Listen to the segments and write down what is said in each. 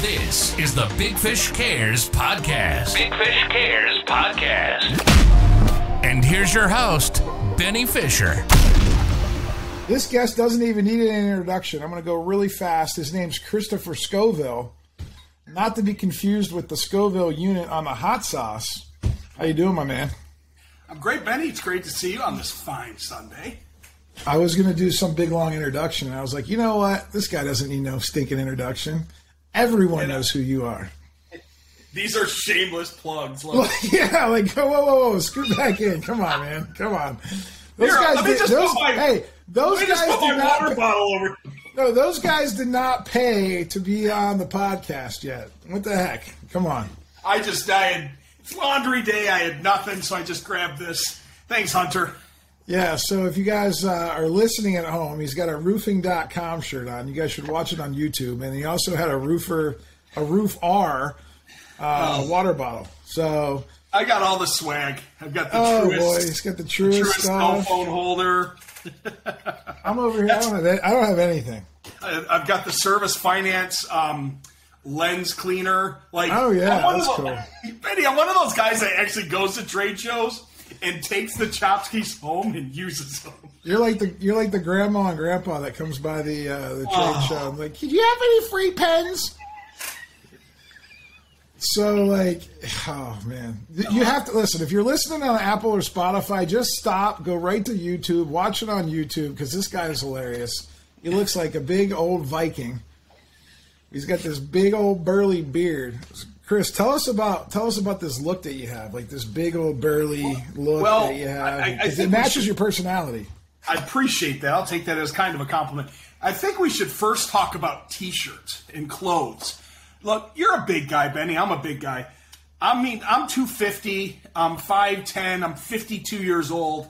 This is the Big Fish Cares Podcast. Big Fish Cares Podcast. And here's your host, Benny Fisher. This guest doesn't even need an introduction. I'm going to go really fast. His name's Christopher Scoville. Not to be confused with the Scoville unit on the hot sauce. How you doing, my man? I'm great, Benny. It's great to see you on this fine Sunday. I was going to do some big, long introduction, and I was like, you know what? This guy doesn't need no stinking introduction. Everyone knows who you are. These are shameless plugs. Yeah, like, whoa, scoot back in. Come on, man. Come on. Those guys did not pay to be on the podcast yet. What the heck? Come on. It's laundry day. I had nothing, so I just grabbed this. Thanks, Hunter. Yeah, so if you guys are listening at home, he's got a roofing.com shirt on. You guys should watch it on YouTube. And he also had a Roof R water bottle. So I got all the swag. I've got the truest. He's got the truest cell phone holder. I'm over here. I don't have anything. I've got the Service Finance lens cleaner. Oh yeah, that's cool. Benny, I'm one of those guys that actually goes to trade shows and takes the tchotchkes home and uses them. You're like the grandma and grandpa that comes by the trade show. I'm like, do you have any free pens? So, oh, man. You have to listen. If you're listening on Apple or Spotify, just stop, go right to YouTube, watch it on YouTube, because this guy is hilarious. He looks like a big old Viking. He's got this big old burly beard. Chris, tell us about this look that you have, like this big old burly look that you have. It matches your personality. I appreciate that. I'll take that as kind of a compliment. I think we should first talk about T-shirts and clothes. Look, you're a big guy, Benny. I'm a big guy. I mean, I'm 250. I'm 5'10". I'm 52 years old.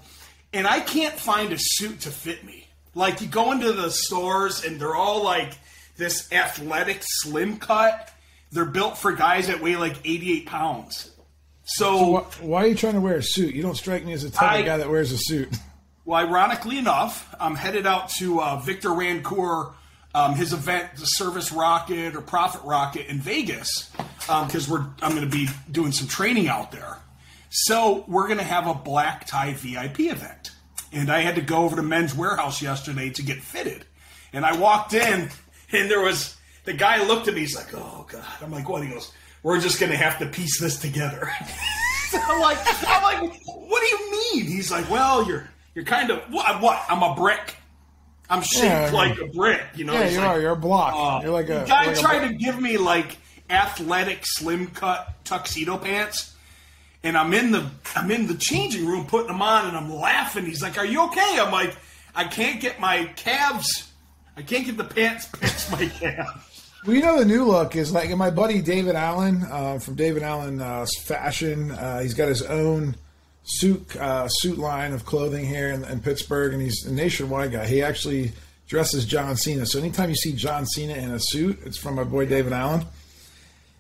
And I can't find a suit to fit me. Like, you go into the stores, and they're all like this athletic slim cut. They're built for guys that weigh like 88 pounds. So why are you trying to wear a suit? You don't strike me as the type of guy that wears a suit. Well, ironically enough, I'm headed out to Victor Rancour, his event, the Service Rocket or Profit Rocket in Vegas, because I'm going to be doing some training out there. So we're going to have a black tie VIP event. And I had to go over to Men's Warehouse yesterday to get fitted. And I walked in, and the guy looked at me. He's like, "Oh God!" I'm like, "What?" He goes, "We're just gonna have to piece this together." I'm like, "What do you mean?" He's like, "Well, you're kind of what? I'm a brick. I'm shaped like a brick, you know." Yeah, you are. You're a block. You're like a the guy tried to give me like athletic, slim cut tuxedo pants, and I'm in the changing room putting them on, and I'm laughing. He's like, "Are you okay?" I'm like, "I can't get my calves. I can't get the pants past my calves." Well, you know, the new look is like my buddy David Allen from David Allen Fashion. He's got his own suit line of clothing here in Pittsburgh, and he's a nationwide guy. He actually dresses John Cena. So anytime you see John Cena in a suit, it's from my boy David Allen.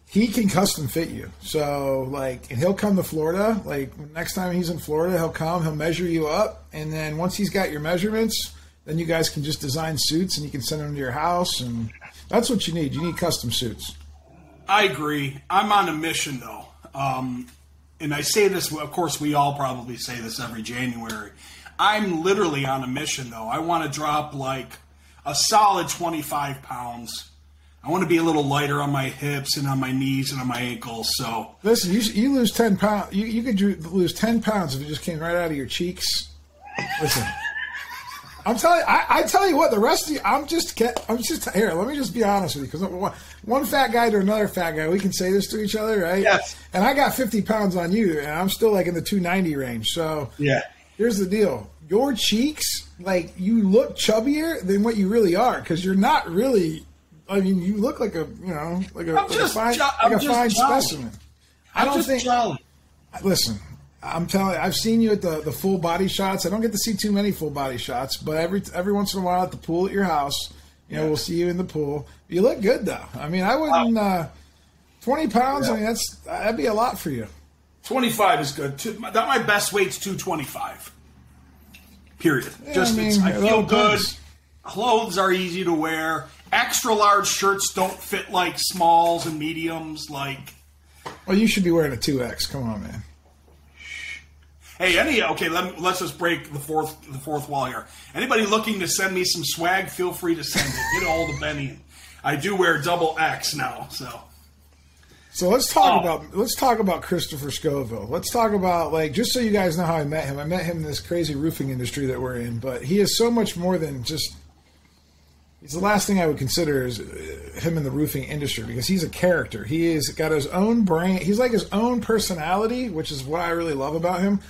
He can custom fit you. So, and he'll come to Florida. Like, next time he's in Florida, he'll measure you up, and then once he's got your measurements, then you guys can just design suits, and you can send them to your house, and that's what you need. You need custom suits. I agree. I'm on a mission, though. And I say this, of course, we all probably say this every January. I'm literally on a mission, though. I want to drop, like, a solid 25 pounds. I want to be a little lighter on my hips and on my knees and on my ankles. So listen, you lose 10 pounds. You could lose 10 pounds if it just came right out of your cheeks. Listen. I tell you what, the rest of you, I'm just here. Let me just be honest with you, because one fat guy to another fat guy, we can say this to each other, right? Yes. And I got 50 pounds on you, and I'm still like in the 290 range. So yeah, here's the deal: your cheeks, you look chubbier than what you really are, because you're not really. I mean, you look like a fine specimen. Listen. I'm telling you, I've seen you at the full body shots. I don't get to see too many full body shots, but every once in a while at the pool at your house, we'll see you in the pool. You look good, though. I mean, I wouldn't 20 pounds. Yeah. I mean, that'd be a lot for you. 25 is good. My best weight's 225. Period. Yeah, I feel good. Clothes are easy to wear. extra large shirts don't fit like smalls and mediums. Like, well, you should be wearing a 2X. Come on, man. Hey, let's just break the fourth wall here. Anybody looking to send me some swag, feel free to send it. Get a hold of Benny. I do wear double X now, so. So let's talk about Christopher Scoville. Let's talk about, like, just so you guys know how I met him. I met him in this crazy roofing industry that we're in, but he is so much more than just. He's the last thing I would consider is him in the roofing industry, because he's a character. He has got his own brain. He's like his own personality, which is what I really love about him.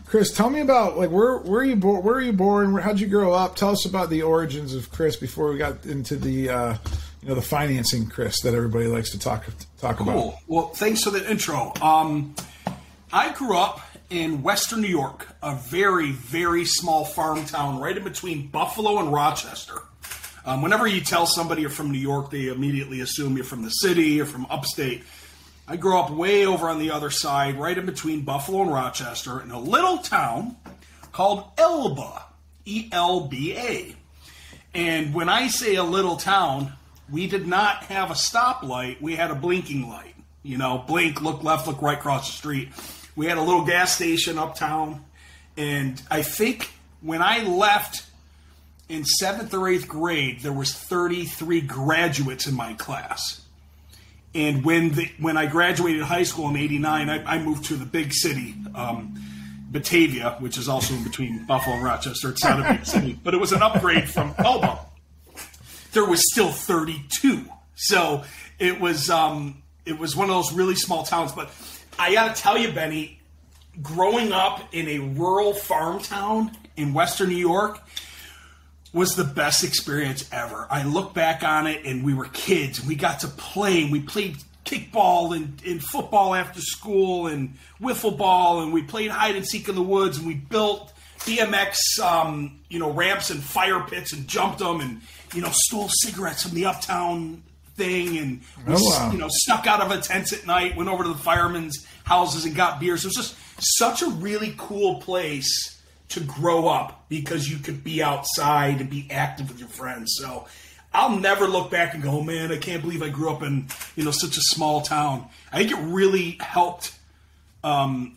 Chris, tell me about, like, where are you born? Where are you born? How'd you grow up? Tell us about the origins of Chris before we got into the the financing, Chris, that everybody likes to talk about. Cool. Well, thanks for the intro. I grew up in Western New York, a very, very small farm town right in between Buffalo and Rochester. Whenever you tell somebody you're from New York, they immediately assume you're from the city or from upstate. I grew up way over on the other side, right in between Buffalo and Rochester, in a little town called Elba, E-L-B-A. And when I say a little town, we did not have a stoplight. We had a blinking light. Blink, look left, look right, cross the street. We had a little gas station uptown. And I think when I left in 7th or 8th grade, there was 33 graduates in my class. And when I graduated high school in '89, I moved to the big city, Batavia, which is also in between Buffalo and Rochester. It's not a big city, but it was an upgrade from Elba. There was still 32, so it was one of those really small towns. But I got to tell you, Benny, growing up in a rural farm town in Western New York was the best experience ever. I look back on it, and we were kids, and we got to play, and we played kickball and football after school and wiffle ball, and we played hide and seek in the woods, and we built BMX, ramps and fire pits and jumped them, and, stole cigarettes from the uptown thing, and snuck out of a tents at night, went over to the firemen's houses and got beers. It was just such a really cool place to grow up, because you could be outside and be active with your friends. So I'll never look back and go, oh, man, I can't believe I grew up in, such a small town. I think it really helped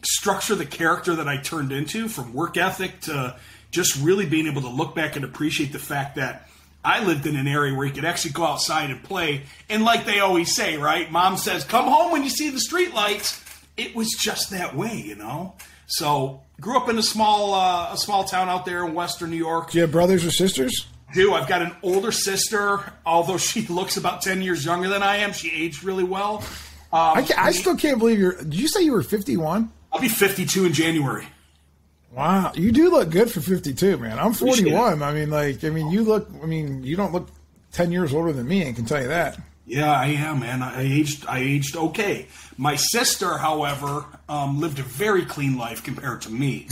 structure the character that I turned into, from work ethic to just really being able to look back and appreciate the fact that I lived in an area where you could actually go outside and play. And like they always say, right? Mom says, come home when you see the street lights. It was just that way, So grew up in a small town out there in Western New York. Do you have brothers or sisters? I've got an older sister. Although she looks about 10 years younger than I am, she aged really well. I still can't believe did you say you were 51? I'll be 52 in January. Wow. You do look good for 52, man. I'm 41. You don't look 10 years older than me, I can tell you that. Yeah, I am, man. I aged okay. My sister, however, lived a very clean life compared to me.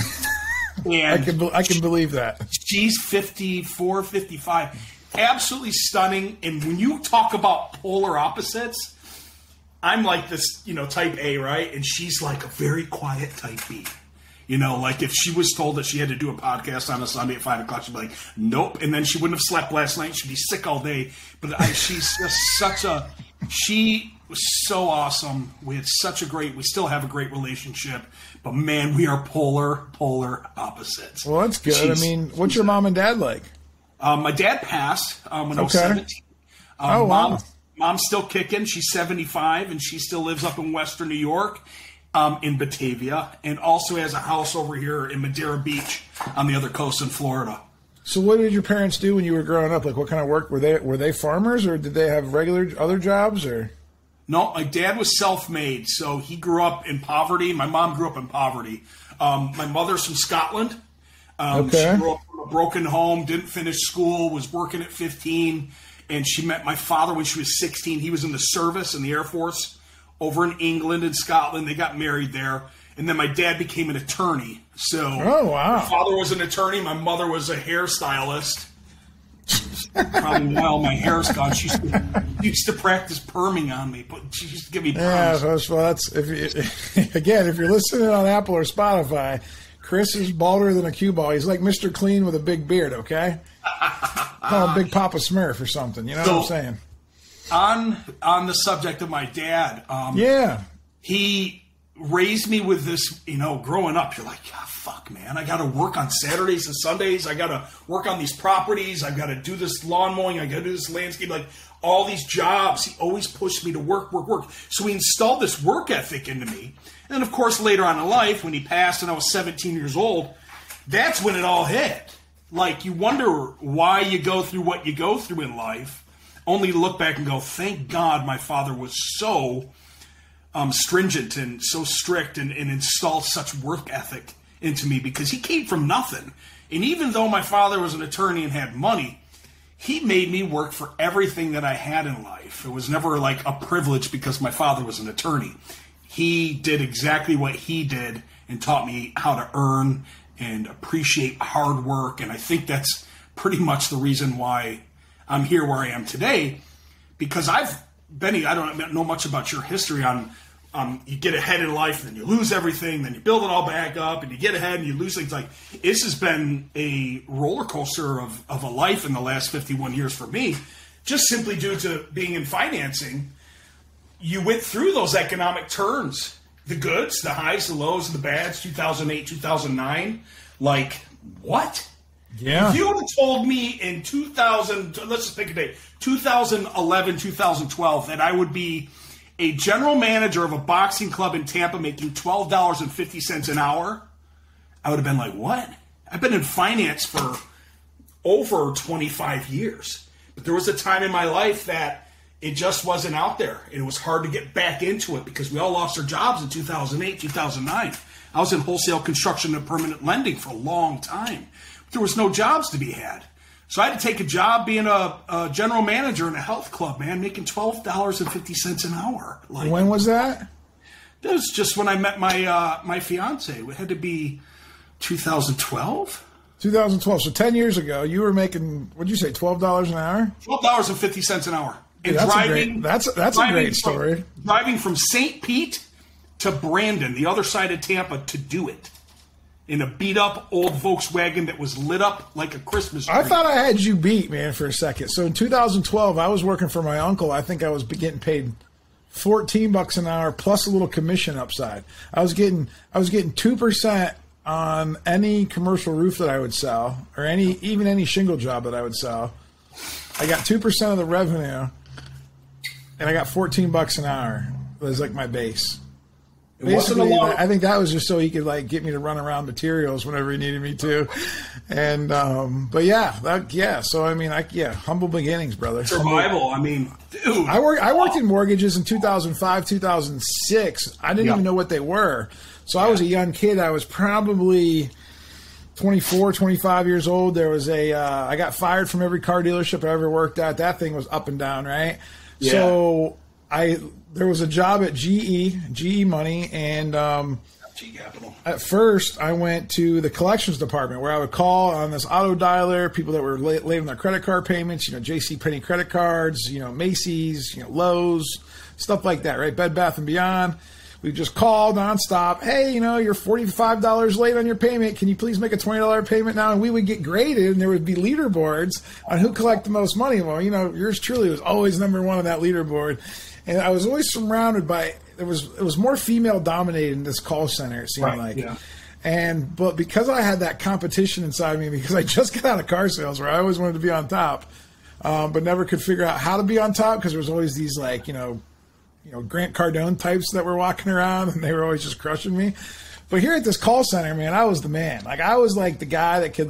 And I can believe that. She's 54, 55. Absolutely stunning. And when you talk about polar opposites, I'm like this, type A, right? And she's like a very quiet type B. Like if she was told that she had to do a podcast on a Sunday at 5 o'clock, she'd be like, nope. And then she wouldn't have slept last night. She'd be sick all day. But she's just she was so awesome. We still have a great relationship. But man, we are polar opposites. Well, that's good. What's your mom and dad like? My dad passed when I was 17. Wow. Mom's still kicking. She's 75, and she still lives up in Western New York. In Batavia, and also has a house over here in Madeira Beach on the other coast in Florida. So what did your parents do when you were growing up? Like, what kind of work? Were they farmers, or did they have regular other jobs? Or No, my dad was self-made, so he grew up in poverty. My mom grew up in poverty. My mother's from Scotland. Okay. She grew up in a broken home, didn't finish school, was working at 15, and she met my father when she was 16. He was in the service in the Air Force over in England and Scotland. They got married there. And then my dad became an attorney. So wow. My father was an attorney. My mother was a hairstylist. Probably while my hair's gone. She used to practice perming on me, but she used to give me perms. Yeah, well, that's if you're listening on Apple or Spotify, Chris is balder than a cue ball. He's like Mr. Clean with a big beard, okay? Call him Big Papa Smurf or something. You know what I'm saying? On the subject of my dad, he raised me with this, growing up, you're like, fuck, man, I got to work on Saturdays and Sundays. I got to work on these properties. I got to do this lawn mowing. I got to do this landscape, like all these jobs. He always pushed me to work. So he installed this work ethic into me. And then, of course, later on in life, when he passed and I was 17 years old, that's when it all hit. Like, you wonder why you go through what you go through in life, only to look back and go, thank God my father was so stringent and so strict and installed such work ethic into me, because he came from nothing. And even though my father was an attorney and had money, he made me work for everything that I had in life. It was never like a privilege because my father was an attorney. He did exactly what he did and taught me how to earn and appreciate hard work. And I think that's pretty much the reason why I'm here where I am today, because Benny, I don't know much about your history on you get ahead in life, then you lose everything, then you build it all back up, and you get ahead and you lose things. Like, this has been a roller coaster of a life in the last 51 years for me, just simply due to being in financing. You went through those economic turns, the goods, the highs, the lows, and the bads, 2008, 2009. Like, what? Yeah. If you would have told me in 2000, let's just pick a date, 2011, 2012, that I would be a general manager of a boxing club in Tampa making $12.50 an hour, I would have been like, what? I've been in finance for over 25 years. But there was a time in my life that it just wasn't out there. It was hard to get back into it because we all lost our jobs in 2008, 2009. I was in wholesale construction and permanent lending for a long time. There was no jobs to be had. So I had to take a job being a general manager in a health club, man, making $12.50 an hour. Like, when was that? That was just when I met my fiance. It had to be 2012. 2012. So 10 years ago, you were making, what'd you say, $12 an hour? $12.50 an hour. And that's driving. That's a great story. Driving from St. Pete to Brandon, the other side of Tampa, to do it. In a beat-up old Volkswagen that was lit up like a Christmas tree. I thought I had you beat, man, for a second. So in 2012, I was working for my uncle. I think I was getting paid $14 an hour plus a little commission upside. I was getting 2% on any commercial roof that I would sell, or even any shingle job that I would sell. I got 2% of the revenue, and I got $14 an hour. It was like my base. Basically, I think that was just so he could like get me to run around materials whenever he needed me to, and but yeah. So I mean, humble beginnings, brother. Survival. I mean, dude. I worked in mortgages in 2005, 2006. I didn't even know what they were. So I was a young kid. I was probably 24, 25 years old. There was I got fired from every car dealership I ever worked at. That thing was up and down, right? Yeah. So there was a job at GE Money, and G Capital. At first, I went to the collections department where I would call on this auto dialer, people that were late on their credit card payments, JCPenney credit cards, Macy's, Lowe's, stuff like that, right? Bed Bath & Beyond. We just call nonstop. Hey, you're $45 late on your payment. Can you please make a $20 payment now? And we would get graded, and there would be leaderboards on who collect the most money. Well, yours truly was always number one on that leaderboard. And I was always surrounded by it was more female dominated in this call center, it seemed like. Yeah. But because I had that competition inside me, because I just got out of car sales where I always wanted to be on top, but never could figure out how to be on top, because there was always these Grant Cardone types that were walking around, and they were always just crushing me. But here at this call center, man, I was the man. Like, I was like the guy that could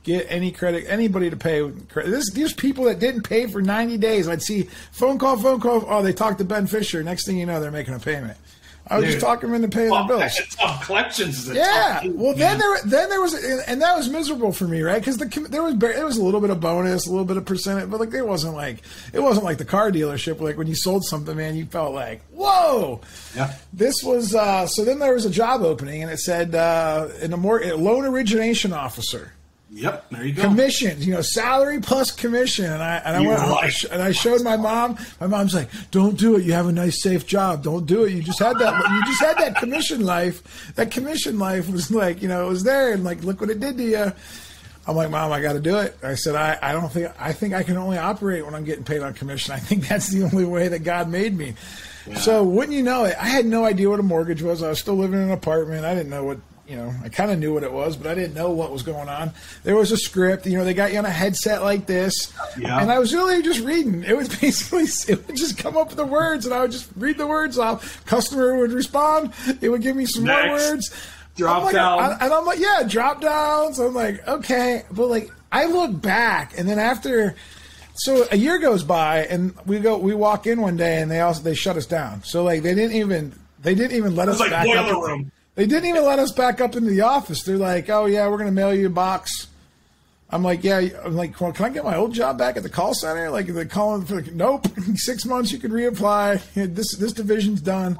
get anybody to pay credit. There's people that didn't pay for 90 days. I'd see phone call. Oh, they talked to Ben Fisher. Next thing you know, they're making a payment. I was just talking them into paying their bills. Collections. Well, then there was, and that was miserable for me, right? Because there was a little bit of bonus, a little bit of percentage, but it wasn't like the car dealership. Like when you sold something, man, you felt like, whoa. Yeah. This was so. Then there was a job opening, and it said loan origination officer. Yep, there you go. Commissions, salary plus commission, and I showed my mom. My mom's like, "Don't do it. You have a nice, safe job. Don't do it. You just had that. You just had that commission life. That commission life was it was there, and look what it did to you." I'm like, Mom, I got to do it. I said, I think I can only operate when I'm getting paid on commission. I think that's the only way that God made me. Yeah. So wouldn't you know it, I had no idea what a mortgage was. I was still living in an apartment. I didn't know what, I kind of knew what it was, but I didn't know what was going on. There was a script, they got you on a headset like this. Yeah. And I was really just reading. It was basically, it would just come up with the words and I would just read the words off. Customer would respond. It would give me some more words. Drop down. And I'm like, yeah, drop down. So I'm like, okay. But like, I look back and then so a year goes by and we walk in one day and they shut us down. So like, they didn't even let us back up. Room. They didn't even let us back up into the office. They're like, oh yeah, we're going to mail you a box. I'm like, yeah. I'm like, well, can I get my old job back at the call center? Like they're calling for nope, 6 months you can reapply. This division's done.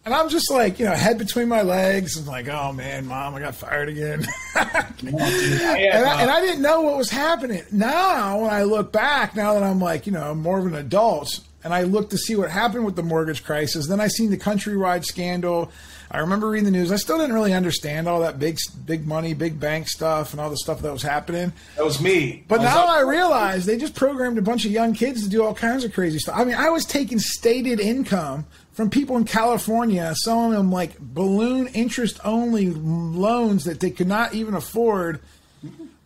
And I'm just like, head between my legs. I'm like, oh, man, Mom, I got fired again. And I didn't know what was happening. Now, when I look back, now that I'm like, I'm more of an adult, and I look to see what happened with the mortgage crisis, then I seen the countrywide scandal. I remember reading the news. I still didn't really understand all that big money, big bank stuff and all the stuff that was happening. That was me. But now I realize they just programmed a bunch of young kids to do all kinds of crazy stuff. I mean, I was taking stated income from people in California, selling them like balloon interest only loans that they could not even afford.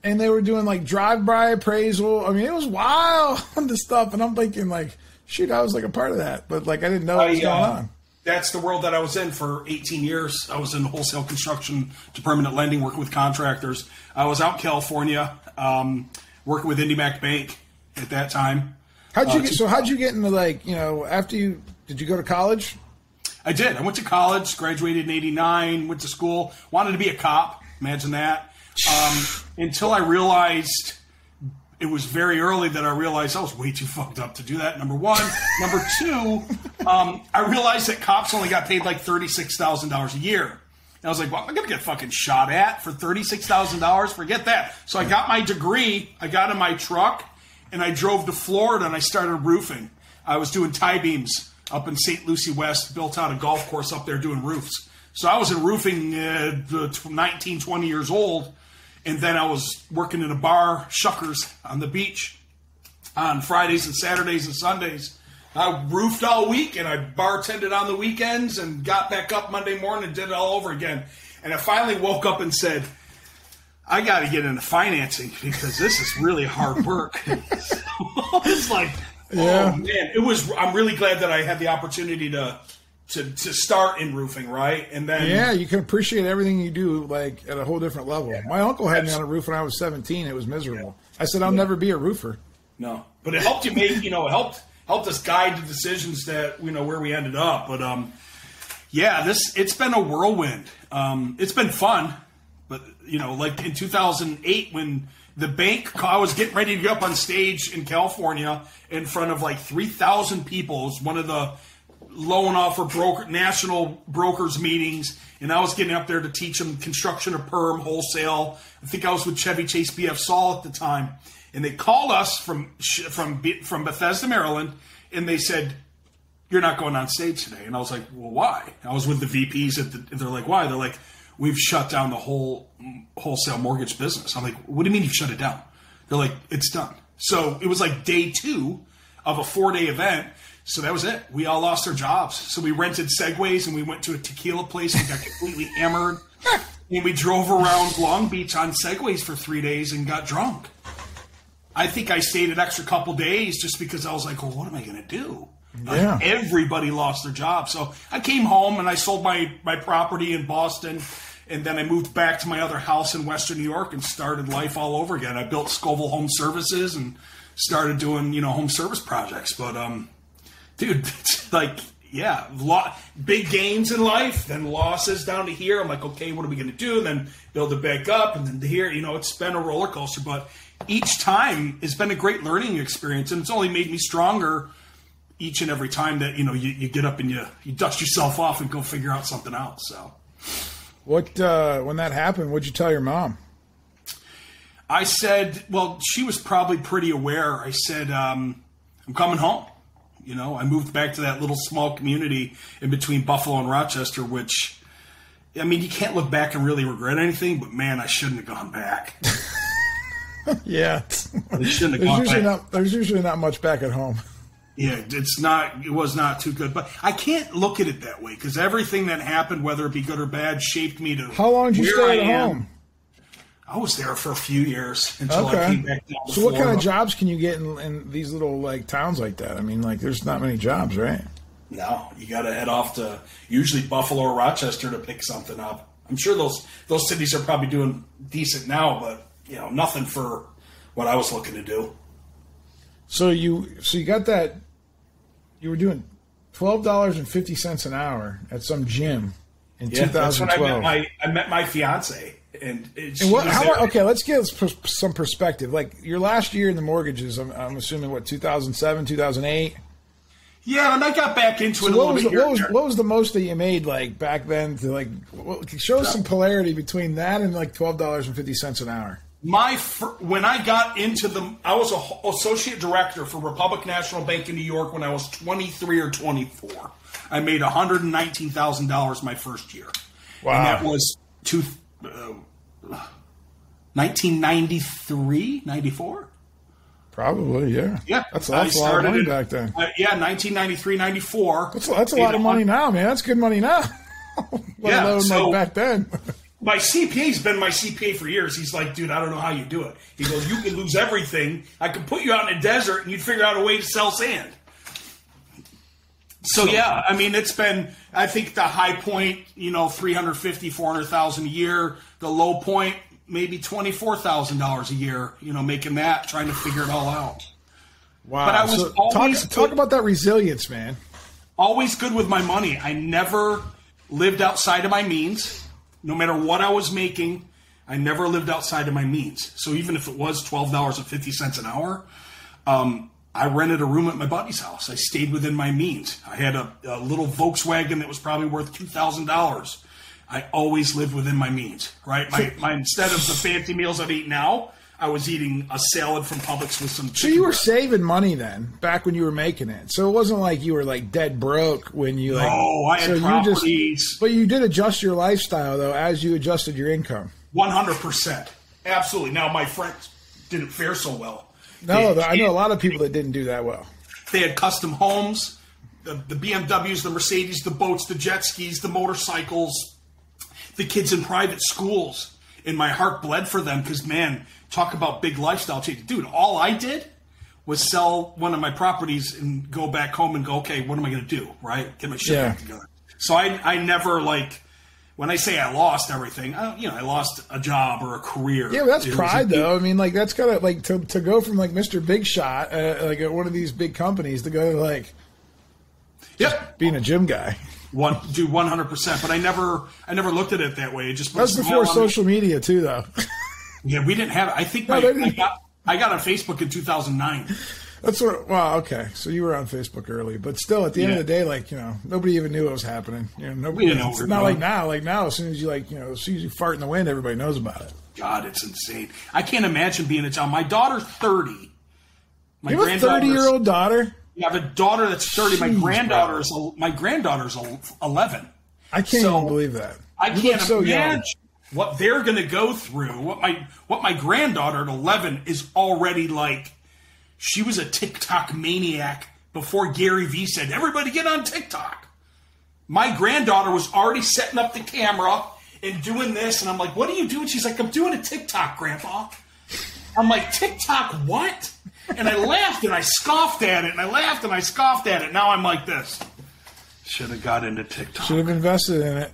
And they were doing like drive-by appraisal. I mean, it was wild, the stuff. And I'm thinking like, shoot, I was like a part of that. But like, I didn't know what was going on. That's the world that I was in for 18 years. I was in wholesale construction to permanent lending, working with contractors. I was out in California, working with IndyMac Bank at that time. How'd you get into like, did you go to college? I did. I went to college, graduated in 89, went to school, wanted to be a cop. Imagine that. Until I realized it was very early that I realized I was way too fucked up to do that, number one. Number two, I realized that cops only got paid like $36,000 a year. And I was like, well, I'm going to get fucking shot at for $36,000. Forget that. So I got my degree, I got in my truck, and I drove to Florida and I started roofing. I was doing tie beams up in St. Lucie West, built out a golf course up there doing roofs. So I was in roofing 19, 20 years old. And then I was working in a bar, Shuckers, on the beach on Fridays and Saturdays and Sundays. I roofed all week, and I bartended on the weekends and got back up Monday morning and did it all over again. And I finally woke up and said, I got to get into financing because this is really hard work. So it's like, oh, man. I'm really glad that I had the opportunity to start in roofing, right? And then you can appreciate everything you do like at a whole different level. Yeah, my uncle had me on a roof when I was 17. It was miserable. I said I'll never be a roofer. No, but it helped you make it helped us guide the decisions that where we ended up. But it's been a whirlwind. It's been fun, but like in 2008 when the bank, I was getting ready to go up on stage in California in front of like 3,000 people. It was one of the loan offer national brokers meetings, and I was getting up there to teach them construction or perm, wholesale. I think I was with Chevy Chase BF Saul at the time, and they called us from Bethesda, Maryland, and they said, "You're not going on stage today." And I was like, "Well, why?" I was with the VPs and they're like, "Why?" They're like, "We've shut down the whole wholesale mortgage business." I'm like, "What do you mean you've shut it down?" They're like, "It's done." So it was like day 2 of a 4-day event. So that was it. We all lost our jobs. So we rented Segways and we went to a tequila place. We got completely hammered. And we drove around Long Beach on Segways for 3 days and got drunk. I think I stayed an extra couple days just because I was like, well, what am I going to do? Yeah. Like, everybody lost their job. So I came home and I sold my property in Boston. And then I moved back to my other house in Western New York and started life all over again. I built Scoville Home Services and started doing, home service projects. But, dude, it's like, big gains in life, then losses down to here. I'm like, okay, what are we going to do? And then build it back up, and then to here. It's been a roller coaster, but each time has been a great learning experience, and it's only made me stronger each and every time that you get up and you dust yourself off and go figure out something else. So, when that happened, what'd you tell your mom? I said, well, she was probably pretty aware. I said, I'm coming home. I moved back to that little small community in between Buffalo and Rochester, which, I mean, you can't look back and really regret anything, but man, I shouldn't have gone back. Yeah. They shouldn't have gone back. There's usually not much back at home. Yeah, it was not too good. But I can't look at it that way because everything that happened, whether it be good or bad, shaped me to How long did you stay at home? I was there for a few years until I came back down to So what Florida. kind of jobs can you get in these little like towns like that? I mean, like there's not many jobs, right? No, you got to head off to usually Buffalo or Rochester to pick something up. I'm sure those cities are probably doing decent now, but nothing for what I was looking to do. So you got that. You were doing $12.50 an hour at some gym in 2012. That's when I met my fiance, okay, let's get some perspective. Like your last year in the mortgages, I'm assuming 2007, 2008. Yeah, and I got back into it a little bit. What was the most that you made like back then? To like show us some polarity between that and like $12.50 an hour. When I got into I was an associate director for Republic National Bank in New York when I was 23 or 24. I made $119,000 my first year. Wow. And that was 1993, 94? Probably, yeah. Yeah. That's a lot of money back then. 1993, 94. That's a lot of money now, man. That's good money now. Let alone like back then. My CPA's been my CPA for years. He's like, dude, I don't know how you do it. He goes, you can lose everything. I could put you out in the desert and you'd figure out a way to sell sand. So, yeah, I mean, it's been, I think the high point, $350,000, $400,000 a year. The low point, maybe $24,000 a year, making that, trying to figure it all out. Wow. But I was always talk about that resilience, man. Always good with my money. I never lived outside of my means. No matter what I was making, I never lived outside of my means. So even if it was $12.50 an hour, I rented a room at my buddy's house. I stayed within my means. I had a little Volkswagen that was probably worth $2,000. I always lived within my means, right? My instead of the fancy meals I eat now, I was eating a salad from Publix with some chicken. So you were saving money then, back when you were making it. So it wasn't like you were like dead broke when you like. No, I had properties. But you did adjust your lifestyle though as you adjusted your income. 100%, absolutely. Now my friends didn't fare so well. No, I know a lot of people that didn't do that well. They had custom homes, the BMWs, the Mercedes, the boats, the jet skis, the motorcycles, the kids in private schools. And my heart bled for them because, man, talk about big lifestyle change. Dude, all I did was sell one of my properties and go back home and go, okay, what am I going to do, right? Get my shit back together. So I never, like, when I say I lost everything, I lost a job or a career. Yeah, but that's pride, though. I mean, like, that's got to, like, to go from, like, Mr. Big Shot, like, at one of these big companies to go to, like, being a gym guy. 100%. But I never looked at it that way. It just that's before social media, too, though. Yeah, we didn't have it. I think I got on Facebook in 2009. That's what. Wow. Okay. So you were on Facebook early, but still, at the end of the day, like nobody even knew what was happening. Nobody. It's not like now. Like now, as soon as you as soon as you fart in the wind, everybody knows about it. God, it's insane. I can't imagine being a child. My daughter's 30. You have a 30-year-old daughter? Yeah, I have a daughter that's 30. Jeez, my granddaughter's 11. I can't even believe that. I can't imagine what they're going to go through. What my granddaughter at 11 is already like. She was a TikTok maniac before Gary Vee said, everybody get on TikTok. My granddaughter was already setting up the camera and doing this. And I'm like, what are you doing? She's like, I'm doing a TikTok, Grandpa. I'm like, TikTok what? And I laughed and I scoffed at it. And I laughed and I scoffed at it. Now I'm like this. Should have got into TikTok. Should have invested in it.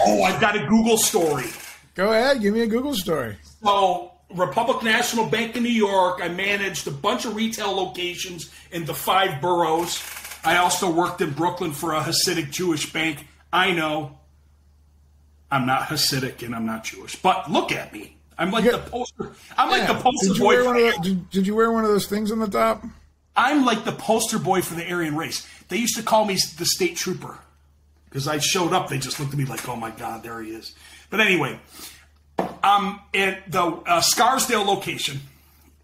Oh, I've got a Google story. Go ahead. Give me a Google story. So, Republic National Bank in New York. I managed a bunch of retail locations in the 5 boroughs. I also worked in Brooklyn for a Hasidic Jewish bank. I know I'm not Hasidic and I'm not Jewish, but look at me. I'm like the poster. I'm like the poster boy. Did you wear one of those things on the top? I'm like the poster boy for the Aryan race. They used to call me the state trooper because I showed up. They just looked at me like, "Oh my God, there he is." But anyway. At the Scarsdale location,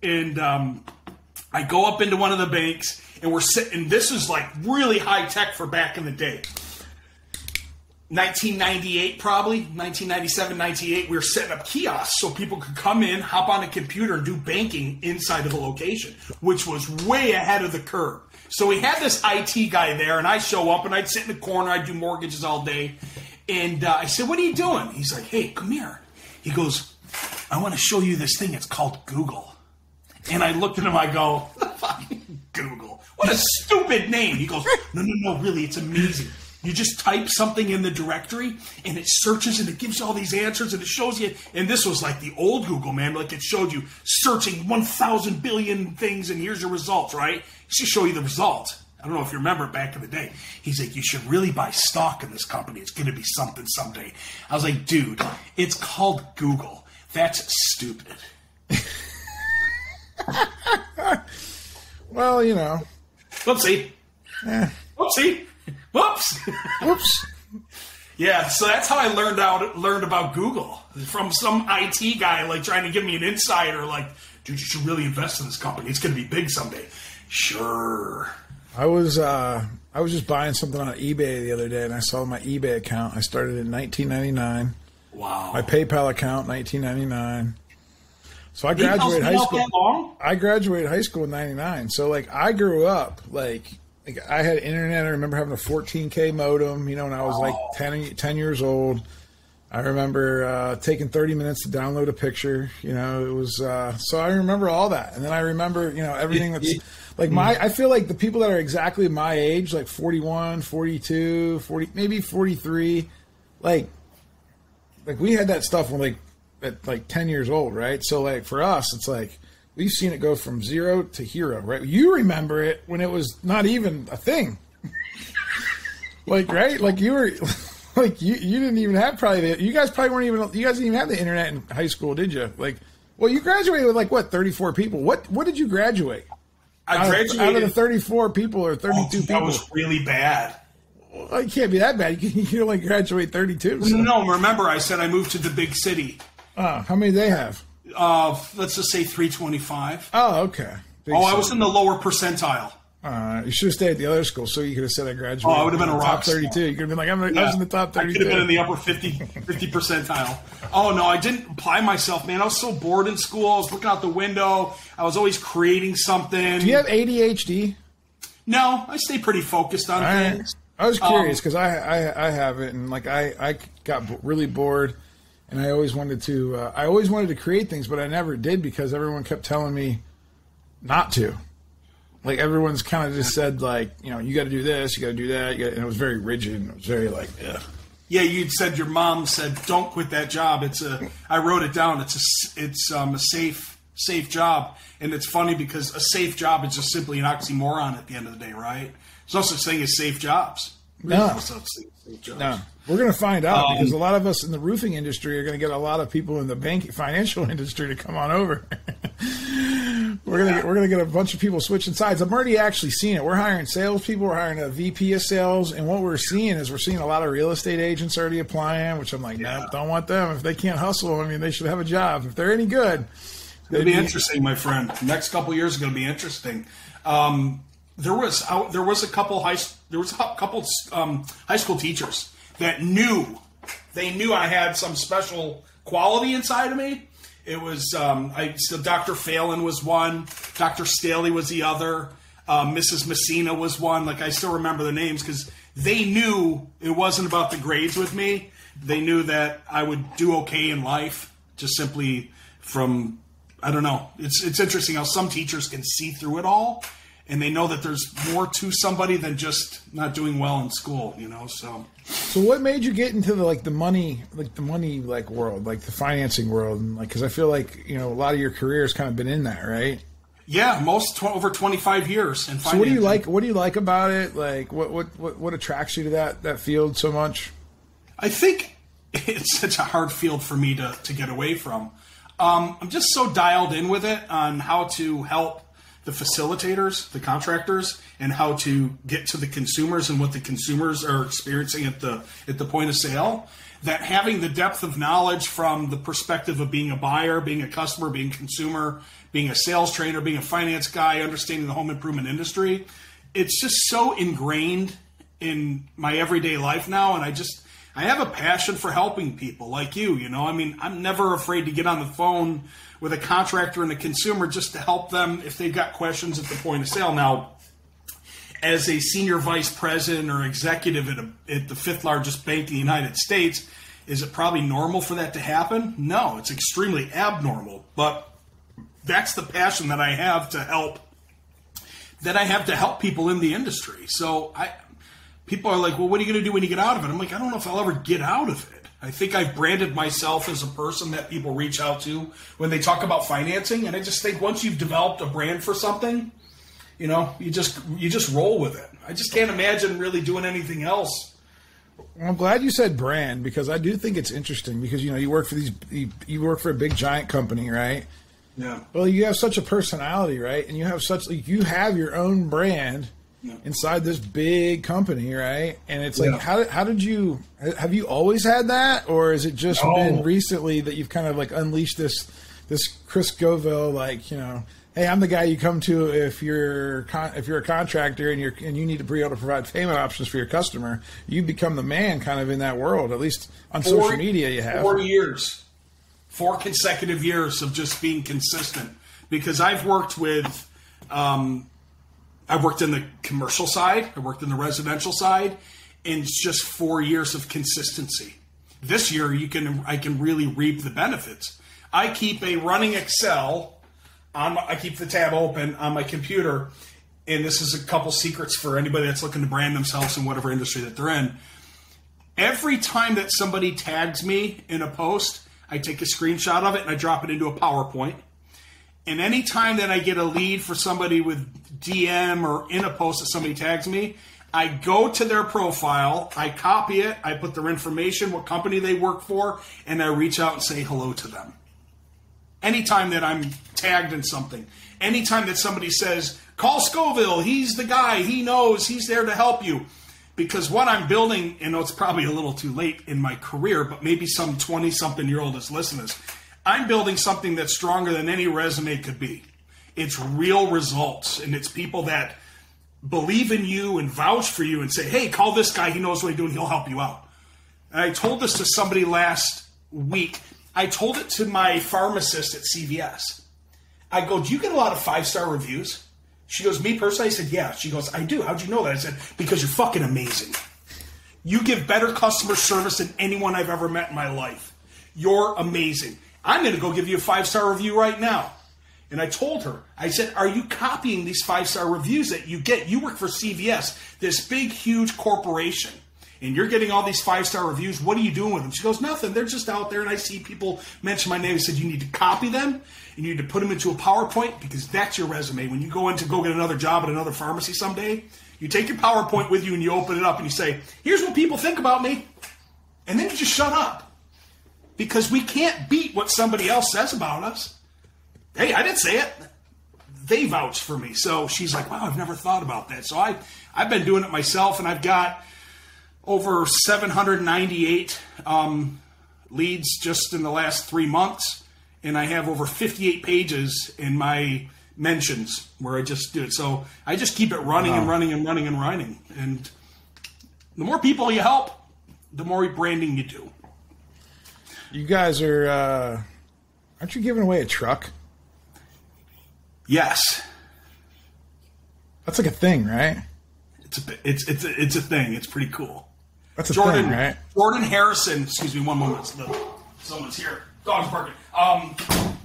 and I go up into one of the banks, and we're sitting. This is like really high tech for back in the day. 1998, probably 1997, 98, we were setting up kiosks so people could come in, hop on a computer, and do banking inside of the location, which was way ahead of the curve. So we had this IT guy there, and I show up, and I'd sit in the corner, I'd do mortgages all day, and I said, "What are you doing?" He's like, "Hey, come here." He goes, "I want to show you this thing. It's called Google." And I looked at him, I go, "Fucking Google. What a stupid name." He goes, No, really, it's amazing. You just type something in the directory, and it searches, and it gives you all these answers, and it shows you. And this was like the old Google, man. Like it showed you searching 1,000 billion things, and here's your results, right? It should show you the results. I don't know if you remember back in the day. He's like, "You should really buy stock in this company. It's going to be something someday." I was like, "Dude, it's called Google. That's stupid." Well, you know. Whoopsie. Whoopsie. Whoops. Whoops. Yeah, so that's how I learned about Google, from some IT guy like trying to give me an insider, like, "Dude, you should really invest in this company. It's going to be big someday." Sure. I was just buying something on eBay the other day, and I saw my eBay account. I started in 1999. Wow. My PayPal account, 1999. So I graduated high school. That long? I graduated high school in 99. So like I grew up like I had internet. I remember having a 14K modem, you know, when I was like 10 years old. I remember taking 30 minutes to download a picture. You know, it was so I remember all that. And then I remember, you know, everything that's like I feel like the people that are exactly my age, like 41, 42, 40, maybe 43, like we had that stuff when at like 10 years old, right? So like for us, it's like we've seen it go from zero to hero, right? You remember it when it was not even a thing. Like, right? Like you were like you didn't even have you guys didn't even have the internet in high school, did you? Like, well, you graduated with like what, 34 people. What did you graduate? I graduated out of the 34 people or 32 people. That was really bad. Well, it can't be that bad. You can only graduate 32. So. No, remember I said I moved to the big city. How many do they have? Let's just say 325. Oh, okay. I was in the lower percentile. You should have stayed at the other school, so you could have said I graduated. Oh, I would have been a rock top 32. You could have been like, I was in the top 32. I could have been in the upper 50 percentile. Oh, no, I didn't apply myself, man. I was so bored in school. I was looking out the window. I was always creating something. Do you have ADHD? No, I stay pretty focused on things. I was curious because I have it, and like I got really bored. And I always wanted to create things, but I never did because everyone kept telling me not to. Like everyone's kind of just said like, you know, you got to do this, you got to do that. And it was very rigid. And it was very like, ugh. Yeah, you'd said your mom said, "Don't quit that job." I wrote it down. It's a safe job. And it's funny because a safe job is just simply an oxymoron at the end of the day, right? There's no such thing as safe jobs. No. No. We're going to find out because a lot of us in the roofing industry are going to get a lot of people in the financial industry to come on over. We're going to get a bunch of people switching sides. I'm already actually seeing it. We're hiring salespeople. We're hiring a VP of sales. And what we're seeing is we're seeing a lot of real estate agents already applying, which I'm like, no, don't want them. If they can't hustle, I mean, they should have a job. If they're any good. It's going to be interesting, my friend. The next couple of years are going to be interesting. There was a couple high school teachers that knew I had some special quality inside of me. It was Dr. Phelan was one, Dr. Staley was the other, Mrs. Messina was one. Like I still remember the names because they knew it wasn't about the grades with me. They knew that I would do okay in life, just simply from I don't know. It's interesting how some teachers can see through it all. And they know that there's more to somebody than just not doing well in school, you know. So what made you get into the money world, like the financing world, and like because I feel like a lot of your career has kind of been in that, right? Yeah, over 25 years in financing. So what do you like? What do you like about it? Like what attracts you to that field so much? I think it's such a hard field for me to get away from. I'm just so dialed in with it on how to help the facilitators, the contractors, and how to get to the consumers and what the consumers are experiencing at the point of sale, that having the depth of knowledge from the perspective of being a buyer, being a customer, being a consumer, being a sales trainer, being a finance guy, understanding the home improvement industry, it's just so ingrained in my everyday life now. And I have a passion for helping people like you, you know. I mean, I'm never afraid to get on the phone with a contractor and a consumer just to help them if they've got questions at the point of sale. Now, as a senior vice president or executive at the fifth largest bank in the United States, is it probably normal for that to happen? No, it's extremely abnormal. But that's the passion that I have to help people in the industry. So people are like, well, what are you going to do when you get out of it? I'm like, I don't know if I'll ever get out of it. I think I've branded myself as a person that people reach out to when they talk about financing. And I just think once you've developed a brand for something, you know, you just roll with it. I just can't imagine really doing anything else. Well, I'm glad you said brand, because I do think it's interesting because, you know, you work for a big giant company, right? Yeah. Well, you have such a personality, right? And you have your own brand inside this big company, right? And it's like, have you always had that, or is it just been recently that you've kind of like unleashed this Chris Scoville, like, you know, hey, I'm the guy you come to if you're a contractor and you need to be able to provide payment options for your customer. You become the man kind of in that world, at least on social media. You have 4 consecutive years of just being consistent, because I've worked in the commercial side, I worked in the residential side, and it's just 4 years of consistency. This year, I can really reap the benefits. I keep a running Excel. I keep the tab open on my computer, and this is a couple secrets for anybody that's looking to brand themselves in whatever industry that they're in. Every time that somebody tags me in a post, I take a screenshot of it and I drop it into a PowerPoint. And any time that I get a lead for somebody with DM or in a post that somebody tags me, I go to their profile, I copy it, I put their information, what company they work for, and I reach out and say hello to them. Anytime that I'm tagged in something, anytime that somebody says, call Scoville, he's the guy, he knows, he's there to help you. Because what I'm building, you know, it's probably a little too late in my career, but maybe some 20-something-year-old is listening. I'm building something that's stronger than any resume could be. It's real results, and it's people that believe in you and vouch for you and say, hey, call this guy, he knows what he's doing, he'll help you out. And I told this to somebody last week. I told it to my pharmacist at CVS. I go, do you get a lot of 5-star reviews? She goes, me personally? I said, yeah. She goes, I do. How'd you know that? I said, because you're fucking amazing. You give better customer service than anyone I've ever met in my life. You're amazing. I'm going to go give you a 5-star review right now. And I told her, I said, are you copying these 5-star reviews that you get? You work for CVS, this big, huge corporation. And you're getting all these 5-star reviews. What are you doing with them? She goes, nothing. They're just out there, and I see people mention my name. I said, you need to copy them, and you need to put them into a PowerPoint, because that's your resume. When you go in to go get another job at another pharmacy someday, you take your PowerPoint with you, and you open it up, and you say, here's what people think about me. And then you just shut up. Because we can't beat what somebody else says about us. Hey, I didn't say it. They vouched for me. So she's like, wow, I've never thought about that. So I've been doing it myself, and I've got over 798 leads just in the last 3 months, and I have over 58 pages in my mentions where I just do it. So I just keep it running and running and running and running. And the more people you help, the more branding you do. You guys are, aren't you giving away a truck? Yes. That's like a thing, right? It's a thing. It's pretty cool. That's a thing, right? Jordan Harrison, excuse me one moment. Someone's here. Dog's barking.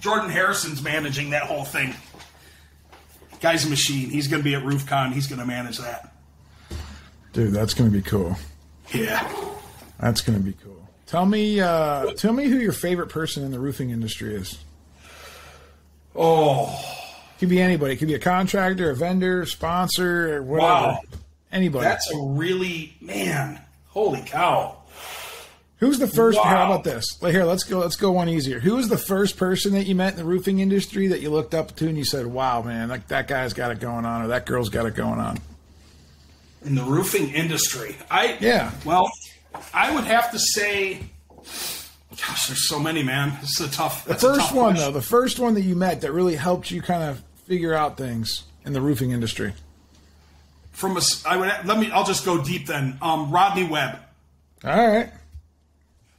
Jordan Harrison's managing that whole thing. Guy's a machine. He's going to be at RoofCon. He's going to manage that. Dude, that's going to be cool. Yeah. That's going to be cool. Tell me who your favorite person in the roofing industry is. Oh. Could be anybody. It could be a contractor, a vendor, sponsor, or whatever. Wow. Anybody. That's a really, man, holy cow. Who's the first? Wow. How about this? Here, let's go one easier. Who was the first person that you met in the roofing industry that you looked up to and you said, wow, man, like that guy's got it going on, or that girl's got it going on? In the roofing industry? Well, I would have to say, gosh, there's so many, man. This is a tough. The first one, though, the first one that you met that really helped you kind of figure out things in the roofing industry. I'll just go deep then. Rodney Webb. All right.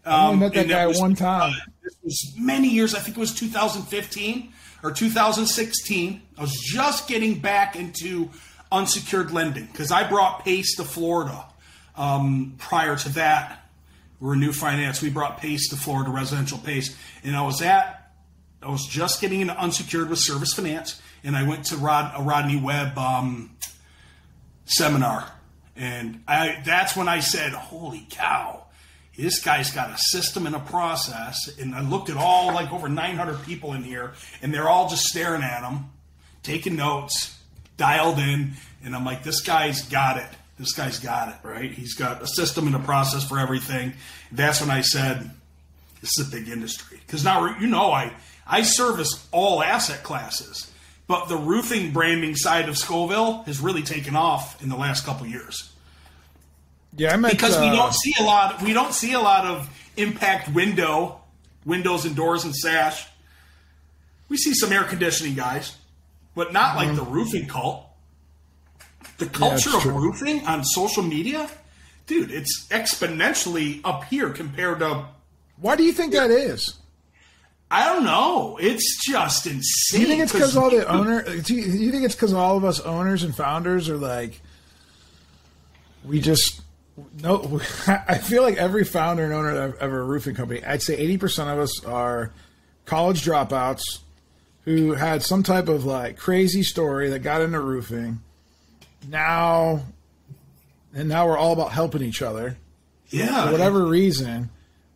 I only met that guy one time. This was many years. I think it was 2015 or 2016. I was just getting back into unsecured lending because I brought PACE to Florida. Prior to that, we were New Finance. We brought PACE to Florida, residential PACE. And I was just getting into unsecured with Service Finance, and I went to a Rodney Webb seminar. And that's when I said, holy cow, this guy's got a system and a process. And I looked at all, like over 900 people in here, and they're all just staring at him, taking notes, dialed in. And I'm like, this guy's got it. This guy's got it, right? He's got a system and a process for everything. That's when I said, this is a big industry. Because now, I service all asset classes. But the roofing branding side of Scoville has really taken off in the last couple years. Yeah, because we don't see a lot of impact windows and doors and sash. We see some air conditioning guys, but not like the roofing cult. The culture of roofing on social media, dude, it's exponentially up here compared to. Why do you think that is? I don't know. It's just insane. Do you think it's because all the owners? Do you think it's because all of us owners and founders are like, we just no? I feel like every founder and owner of a roofing company, I'd say 80% of us are college dropouts who had some type of like crazy story that got into roofing. Now we're all about helping each other. Yeah. For whatever reason.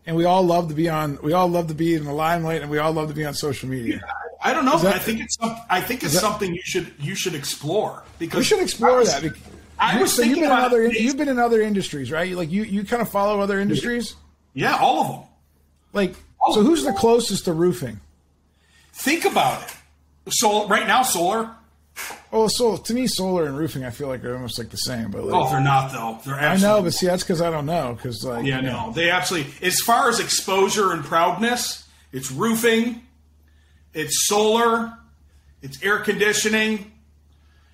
And we all love to be in the limelight, and we all love to be on social media. Yeah, I don't know. I think it's something you should explore, because we should explore that. You've been in other industries, right? Like you kind of follow other industries. Yeah, all of them. Like, so who's the closest to roofing? Think about it. So right now, solar. Oh, so to me, solar and roofing, I feel like are almost like the same. But like, they're not though. They're absolutely. I know, but see, that's because I don't know. Because like, no, they absolutely. As far as exposure and proudness, it's roofing, it's solar, it's air conditioning,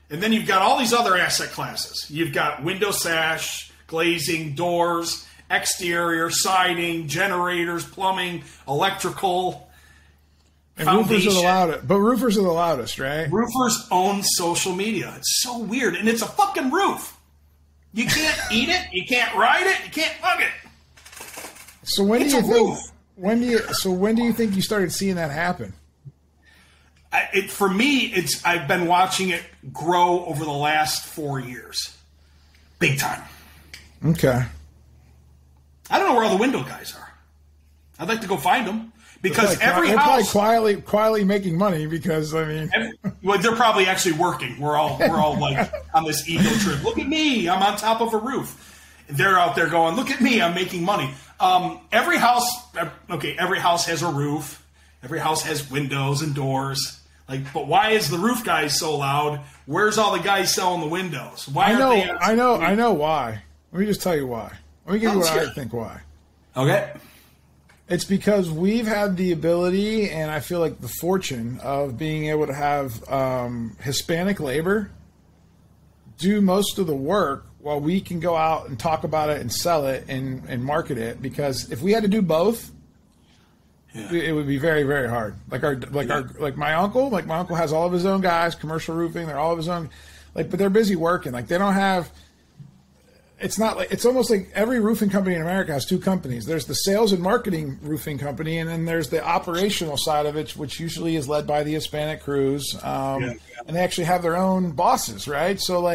and then you've got all these other asset classes. You've got window sash, glazing, doors, exterior, siding, generators, plumbing, electrical. And roofers are the loudest, but roofers are the loudest, right? Roofers own social media. It's so weird, and it's a fucking roof. You can't eat it, you can't ride it, you can't hug it. So when do you think you started seeing that happen? For me, I've been watching it grow over the last 4 years, big time. Okay. I don't know where all the window guys are. I'd like to go find them. Because every house, probably quietly making money. Because I mean, they're probably actually working. We're all like on this ego trip. Look at me, I'm on top of a roof. They're out there going, look at me, I'm making money. Every house has a roof. Every house has windows and doors. Like, but why is the roof guy so loud? Where's all the guys selling the windows? Why? I know why. Let me just tell you why. Let me give you what I think why. Okay. It's because we've had the ability, and I feel like the fortune of being able to have Hispanic labor do most of the work while we can go out and talk about it and sell it and market it. Because if we had to do both, it would be very, very hard. My uncle has all of his own guys, commercial roofing. They're all of his own, but they're busy working. Like they don't have. It's not like it's almost like every roofing company in America has two companies. There's the sales and marketing roofing company, and then there's the operational side of it, which usually is led by the Hispanic crews. And they actually have their own bosses, right? So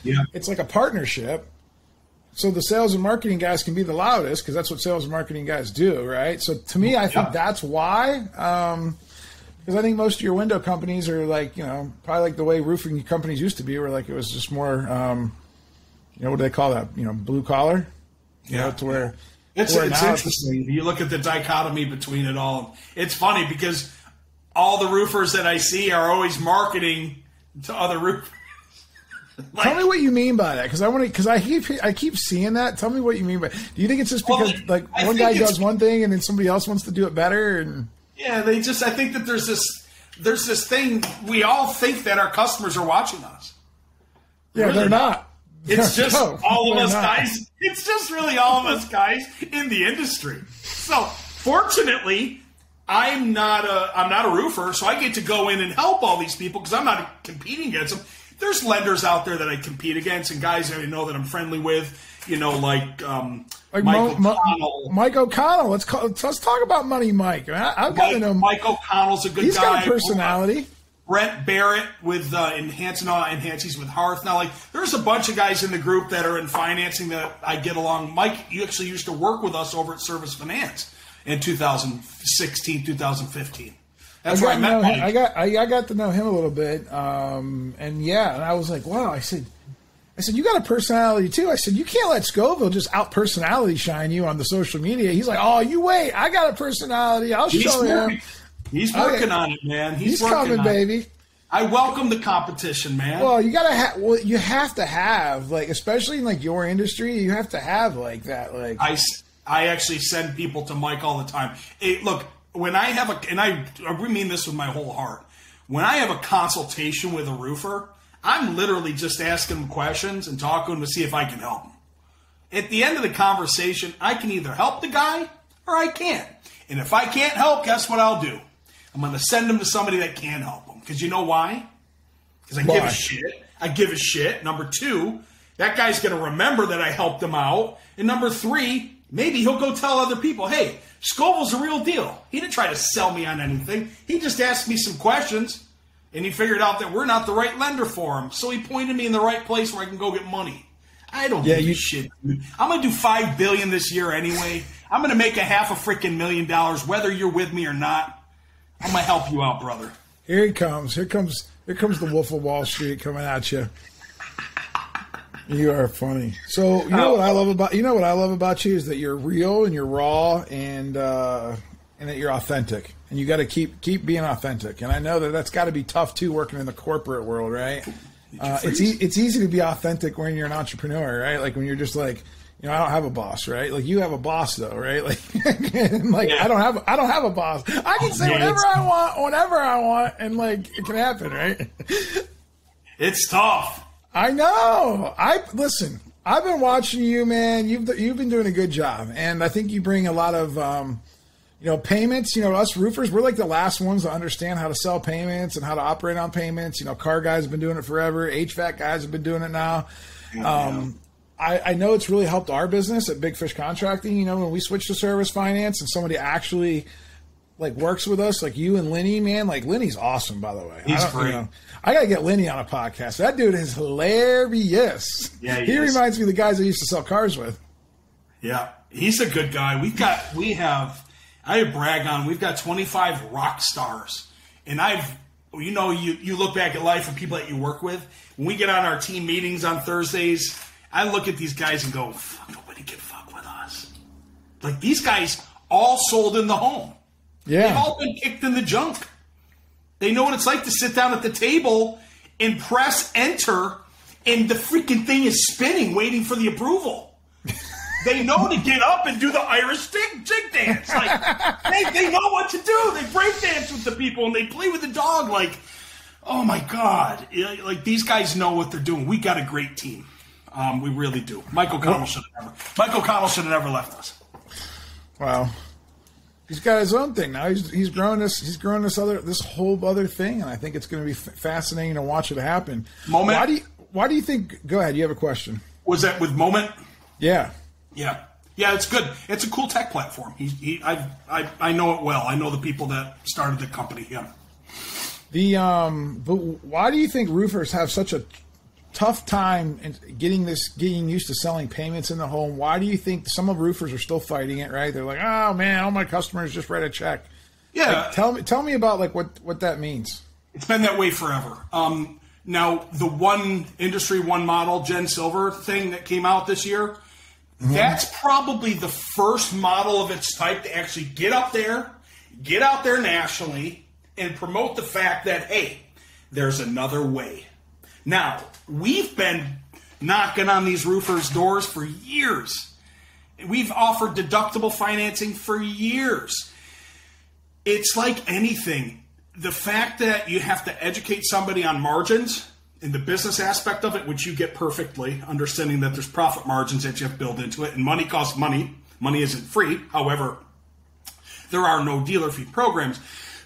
it's like a partnership. So the sales and marketing guys can be the loudest because that's what sales and marketing guys do, right? So to me, I think that's why. Because I think most of your window companies are probably like the way roofing companies used to be, where it was just more. What do they call that? Blue collar? To where it's interesting. You look at the dichotomy between it all. It's funny because all the roofers that I see are always marketing to other roofers. Tell me what you mean by that, because I keep seeing that. Tell me what you mean by. Do you think it's just because one guy does one thing and then somebody else wants to do it better? And I think that there's this thing. We all think that our customers are watching us. Yeah, they're not. It's just all of us guys. It's just really all of us guys in the industry. So fortunately, I'm not a roofer, so I get to go in and help all these people because I'm not competing against them. There's lenders out there that I compete against and guys that I know that I'm friendly with, like Mike O'Connell. Mike O'Connell. Let's talk about Money Mike. I've got to know. Mike O'Connell's a good guy. He's got a personality. Brent Barrett with Enhance's with Hearth. Now, there's a bunch of guys in the group that are in financing that I get along. Mike, you actually used to work with us over at Service Finance in 2016, 2015. That's where I met Mike. I got to know him a little bit, and I was like, wow. I said, you got a personality too. I said, you can't let Scoville just out personality shine you on the social media. He's like, oh, you wait, I got a personality. I'll show him. He's working on it, man. He's coming, baby. I welcome the competition, man. Well, you gotta you have to have, especially in your industry, you have to have that. I actually send people to Mike all the time. Hey, look, when I have and I mean this with my whole heart, when I have a consultation with a roofer, I'm literally just asking them questions and talking to see if I can help them. At the end of the conversation, I can either help the guy or I can't. And if I can't help, guess what I'll do? I'm going to send him to somebody that can help him. Because you know why? Because I give a shit. I give a shit. Number two, that guy's going to remember that I helped him out. And number three, maybe he'll go tell other people, hey, Scoville's a real deal. He didn't try to sell me on anything. He just asked me some questions, and he figured out that we're not the right lender for him. So he pointed me in the right place where I can go get money. I don't give a shit, dude. I'm going to do $5 billion this year anyway. I'm going to make $500,000 whether you're with me or not. I'm going to help you out, brother. Here he comes. Here comes the Wolf of Wall Street coming at you. You are funny. So you know what I love about you is that you're real and you're raw and that you're authentic. And you got to keep being authentic. And I know that's got to be tough too, working in the corporate world, right? It's easy to be authentic when you're an entrepreneur, right? When you're just I don't have a boss, right? You have a boss though, right? I don't have a boss. I can say whatever I want, whenever I want, and it can happen, right? It's tough. I know. Listen, I've been watching you, man. You've been doing a good job, and I think you bring a lot of payments. Us roofers, we're the last ones to understand how to sell payments and how to operate on payments. Car guys have been doing it forever. HVAC guys have been doing it now. I know it's really helped our business at Big Fish Contracting. When we switched to service finance and somebody actually works with us, you and Lenny, man. Lenny's awesome, by the way. He's great. I got to get Lenny on a podcast. That dude is hilarious. Yeah, he reminds me of the guys I used to sell cars with. Yeah, he's a good guy. I brag on, we've got 25 rock stars. And you look back at life and people that you work with. When we get on our team meetings on Thursdays, I look at these guys and go, fuck, nobody can fuck with us. These guys all sold in the home. Yeah. They've all been kicked in the junk. They know what it's like to sit down at the table and press enter, and the freaking thing is spinning, waiting for the approval. They know to get up and do the Irish jig dance. They know what to do. They break dance with the people, and they play with the dog. Oh, my God. These guys know what they're doing. We got a great team. We really do. Mike O'Connell should have never left us. Wow. He's got his own thing now. He's growing this whole other thing, and I think it's going to be fascinating to watch it happen. Moment. Why do you think? Go ahead. You have a question. Was that with Moment? Yeah. Yeah. Yeah, it's good. It's a cool tech platform. I know it well. I know the people that started the company. Yeah. But why do you think roofers have such a tough time in getting used to selling payments in the home? Why do you think some of roofers are still fighting it? Right? They're like, oh man, all my customers just write a check. Yeah. Tell me about what that means. It's been that way forever. Now the one industry one model Gen Silver thing that came out this year. That's probably the first model of its type to actually get out there nationally, and promote the fact that, hey, there's another way. Now, we've been knocking on these roofers' doors for years. We've offered deductible financing for years. It's like anything. The fact that you have to educate somebody on margins in the business aspect of it, which you get perfectly, understanding that there's profit margins that you have built into it, and money costs money. Money isn't free. However, there are no dealer fee programs.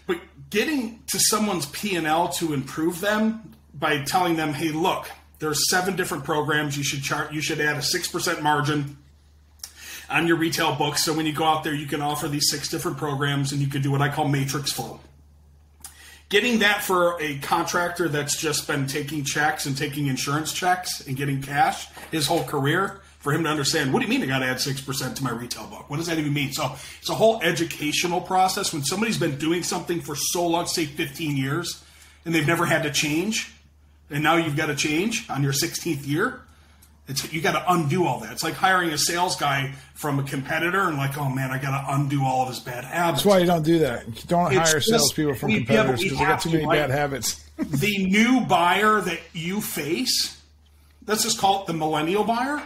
But getting to someone's P&L to improve them by telling them, hey, look, there's 7 different programs. You should add a 6% margin on your retail books. So when you go out there, you can offer these 6 different programs, and you can do what I call matrix flow. Getting that for a contractor that's just been taking checks and taking insurance checks and getting cash his whole career, for him to understand, what do you mean I got to add 6% to my retail book? What does that even mean? So it's a whole educational process. When somebody's been doing something for so long, say 15 years, and they've never had to change, and now you've got to change on your 16th year, you got to undo all that. It's like hiring a sales guy from a competitor and like, oh man, I got to undo all of his bad habits. That's why you don't do that. You don't hire salespeople from competitors because they got too many bad habits. The new buyer that you face, let's just call it the millennial buyer,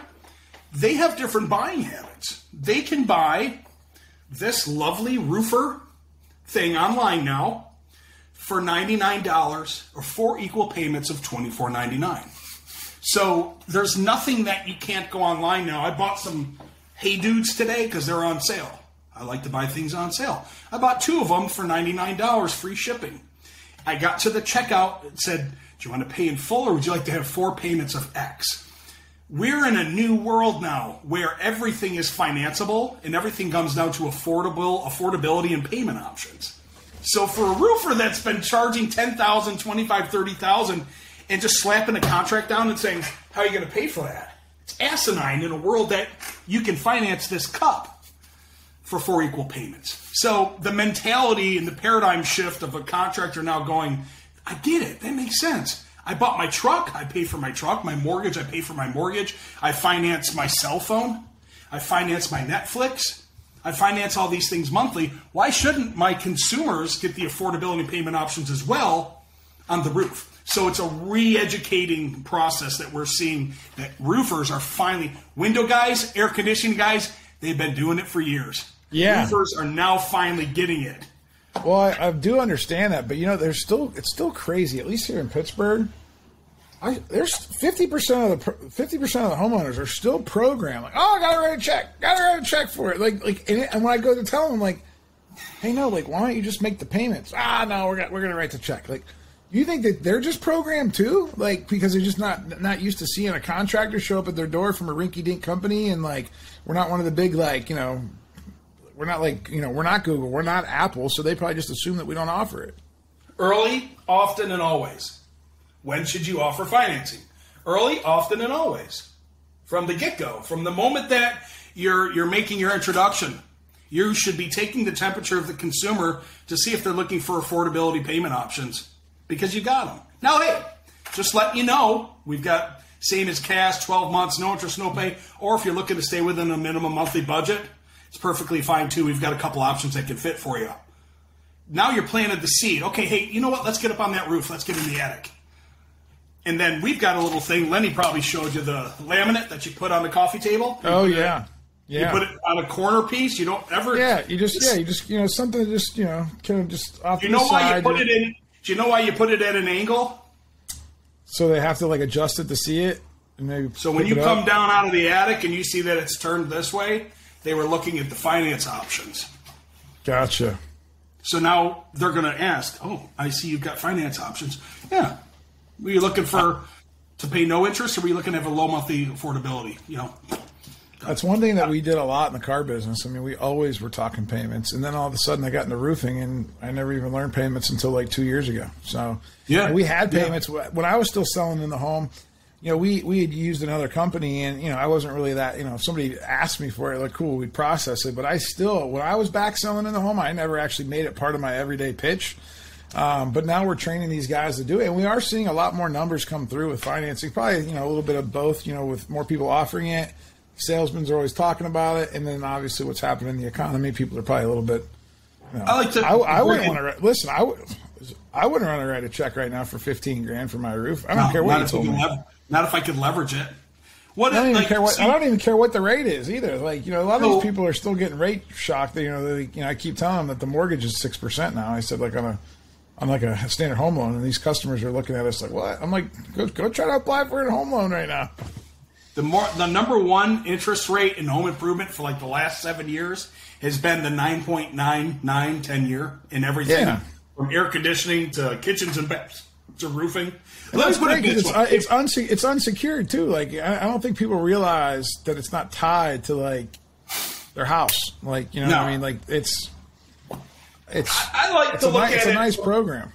they have different buying habits. They can buy this lovely roofer thing online now for $99 or 4 equal payments of $24.99. So there's nothing that you can't go online now. I bought some Hey Dudes today because they're on sale. I like to buy things on sale. I bought 2 of them for $99, free shipping. I got to the checkout. It said, do you want to pay in full or would you like to have 4 payments of X? We're in a new world now where everything is financeable and everything comes down to affordability and payment options. So for a roofer that's been charging $10,000, $25,000, $30,000 and just slapping a contract down and saying, how are you going to pay for that? It's asinine in a world that you can finance this cup for 4 equal payments. So the mentality and the paradigm shift of a contractor now going, I get it. That makes sense. I bought my truck. I pay for my truck. My mortgage, I pay for my mortgage. I finance my cell phone. I finance my Netflix. I finance all these things monthly. Why shouldn't my consumers get the affordability and payment options as well on the roof? So it's a re-educating process that we're seeing that roofers are finally, window guys, air conditioning guys, they've been doing it for years. Yeah. Roofers are now finally getting it. Well, I do understand that, but it's still crazy. At least here in Pittsburgh, there's 50% of the homeowners are still programmed. Like, oh, I gotta write a check for it. And when I go to tell them, like, hey, no, like, why don't you just make the payments? No, we're gonna write the check. Like, you think that they're just programmed too? Like, because they're just not used to seeing a contractor show up at their door from a rinky-dink company, and like, we're not one of the big we're not we're not Google, we're not Apple, so they probably just assume that we don't offer it. Early, often, and always. When should you offer financing? Early, often, and always. From the get-go, from the moment that you're making your introduction, you should be taking the temperature of the consumer to see if they're looking for affordability payment options, because you got them. Now, hey, just letting you know, we've got same as cash, 12 months, no interest, no pay, or if you're looking to stay within a minimum monthly budget, it's perfectly fine too. We've got a couple options that can fit for you. Now you're planted the seed. Okay, hey, you know what? Let's get up on that roof. Let's get in the attic. And then we've got a little thing. Lenny probably showed you the laminate that you put on the coffee table. Oh, yeah. You put it on a corner piece. You don't ever. Yeah, you just something just, kind of just off to the side. Why you put it in? Do you know why you put it at an angle? So they have to adjust it to see it? And maybe so when you come down out of the attic and you see that it's turned this way, they were looking at the finance options. Gotcha. So now they're going to ask, oh, I see you've got finance options. Yeah. Were you looking to pay no interest, or were you looking to have a low monthly affordability? That's one thing that we did a lot in the car business. I mean, we always were talking payments, and then all of a sudden I got into roofing, and I never even learned payments until 2 years ago. So we had payments when I was still selling in the home. We had used another company, and I wasn't really that. If somebody asked me for it, cool, we'd process it. But when I was back selling in the home, I never actually made it part of my everyday pitch. But now we're training these guys to do it, and we are seeing a lot more numbers come through with financing. Probably a little bit of both. With more people offering it. Salesmen are always talking about it, and then obviously what's happening in the economy, people are probably a little bit. I wouldn't want to listen. I wouldn't want to write a check right now for $15,000 for my roof. I don't care what you told me. Not if I could leverage it. I don't even care what the rate is either. A lot of these people are still getting rate shocked. I keep telling them that the mortgage is 6% now. I said on a standard home loan, and these customers are looking at us like, what? I'm like, go try to apply for a home loan right now. The number one interest rate in home improvement for like the last 7 years has been the 9.99 10-year in everything from air conditioning to kitchens and baths to roofing. Let's put it this way. It's unsecured too. Like I don't think people realize that it's not tied to like their house. Like what I mean. Like it's. I like to look at it. It's a nice program.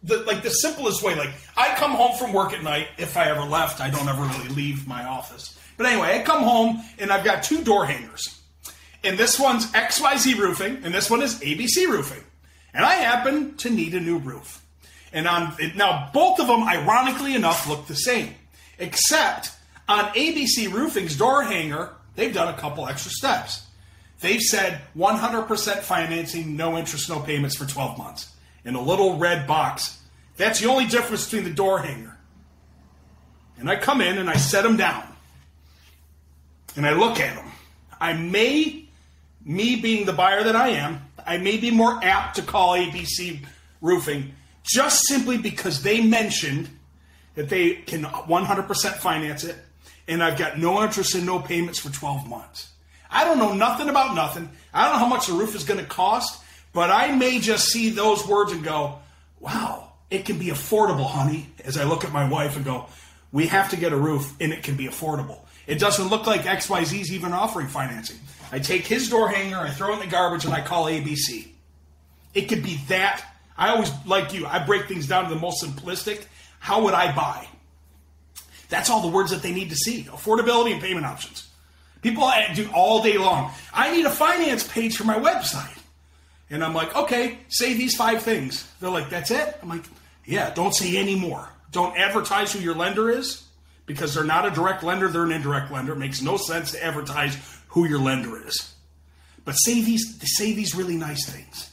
The simplest way, like I come home from work at night. If I ever left, I don't ever really leave my office. But anyway, I come home and I've got 2 door hangers, and this one's XYZ Roofing, and this one is ABC Roofing, and I happen to need a new roof. And now both of them, ironically enough, look the same, except on ABC Roofing's door hanger, they've done a couple extra steps. They've said 100% financing, no interest, no payments for 12 months. In a little red box. That's the only difference between the door hanger. And I come in and I set them down. And I look at them. Me being the buyer that I am, I may be more apt to call ABC Roofing just simply because they mentioned that they can 100% finance it, and I've got no interest and no payments for 12 months. I don't know nothing about nothing. I don't know how much the roof is going to cost. But I may just see those words and go, wow, it can be affordable, honey, as I look at my wife and go, we have to get a roof, and it can be affordable. It doesn't look like XYZ's even offering financing. I take his door hanger, I throw it in the garbage, and I call ABC. It could be that. I always, like you, I break things down to the most simplistic. How would I buy? That's all the words that they need to see. Affordability and payment options. People do all day long. I need a finance page for my website. And I'm like, okay, say these 5 things. They're like, that's it? I'm like, yeah, don't say any more. Don't advertise who your lender is because they're not a direct lender, they're an indirect lender. It makes no sense to advertise who your lender is. But say these really nice things.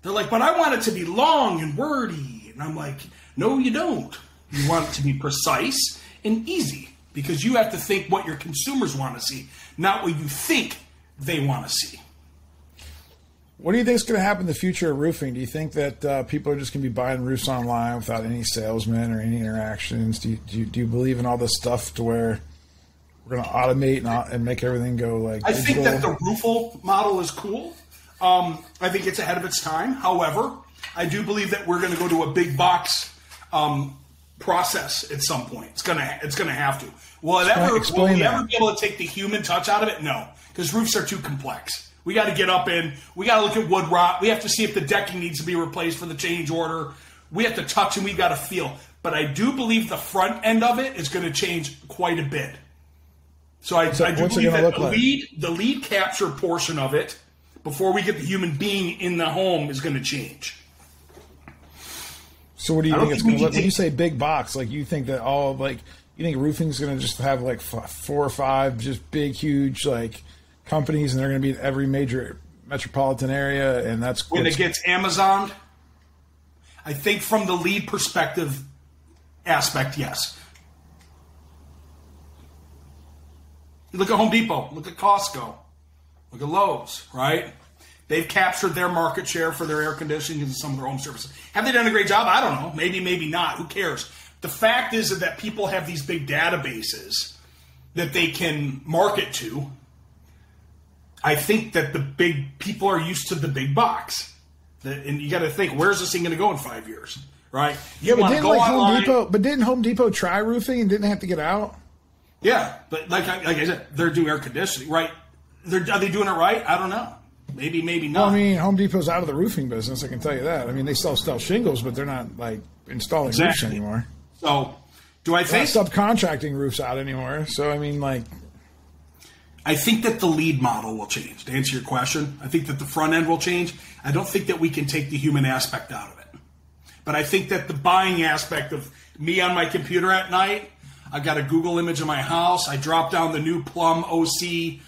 They're like, but I want it to be long and wordy. And I'm like, no, you don't. You want it to be precise and easy because you have to think what your consumers want to see, not what you think they want to see. What do you think is going to happen in the future of roofing? Do you think that people are just going to be buying roofs online without any salesmen or any interactions? Do you believe in all this stuff to where we're going to automate and make everything go like I think that the roofle model is cool. I think it's ahead of its time. However, I do believe that we're going to go to a big box process at some point. It's going to have to. Will we ever be able to take the human touch out of it? No, because roofs are too complex. We got to get up in. We got to look at wood rot. We have to see if the decking needs to be replaced for the change order. We have to touch and we got to feel. But I do believe the front end of it is going to change quite a bit. So I do believe that the lead capture portion of it, before we get the human being in the home, is going to change. So what do you think it's going to look? When you say big box, like you think that you think roofing's going to just have like 4 or 5 just big, huge like companies, and they're going to be in every major metropolitan area, and that's when it gets Amazoned. I think from the lead perspective aspect, yes. You look at Home Depot, look at Costco, look at Lowe's, right? They've captured their market share for their air conditioning and some of their home services. Have they done a great job? I don't know. Maybe, maybe not. Who cares? The fact is that people have these big databases that they can market to. I think that the big people are used to the big box. And you got to think, where's this thing going to go in 5 years, right? But didn't Home Depot try roofing and didn't have to get out? Yeah, but like I said, they're doing air conditioning, right? Are they doing it right? I don't know. Maybe, maybe not. Well, I mean, Home Depot's out of the roofing business, I can tell you that. I mean, they still sell shingles, but they're not, like, installing roofs anymore. So, do I think... They're not subcontracting roofs out anymore. So, I mean, like... I think that the lead model will change. To answer your question, I think that the front end will change. I don't think that we can take the human aspect out of it. But I think that the buying aspect of me on my computer at night, I got a Google image of my house. I drop down the new Plum OC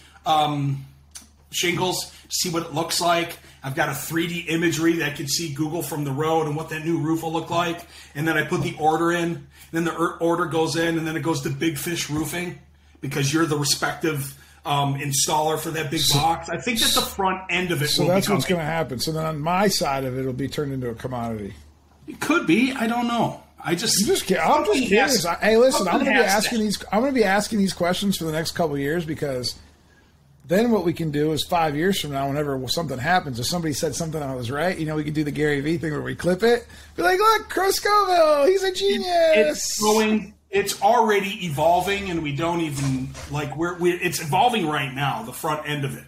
shingles, see what it looks like. I've got a 3D imagery that can see Google from the road and what that new roof will look like. And then I put the order in. And then the order goes in, and then it goes to Big Fish Roofing because you're the respective installer for that big box. I think that the front end of it will be. So that's what's going to happen. So then on my side of it, it'll be turned into a commodity. It could be. I don't know. I'm just curious. Hey, listen, I'm going to be asking these questions for the next couple of years, because then what we can do is 5 years from now, whenever something happens, if somebody said something I was right, we can do the Gary Vee thing where we clip it. Be like, look, Chris Scoville, he's a genius. It's already evolving, and we don't even it's evolving right now, the front end of it.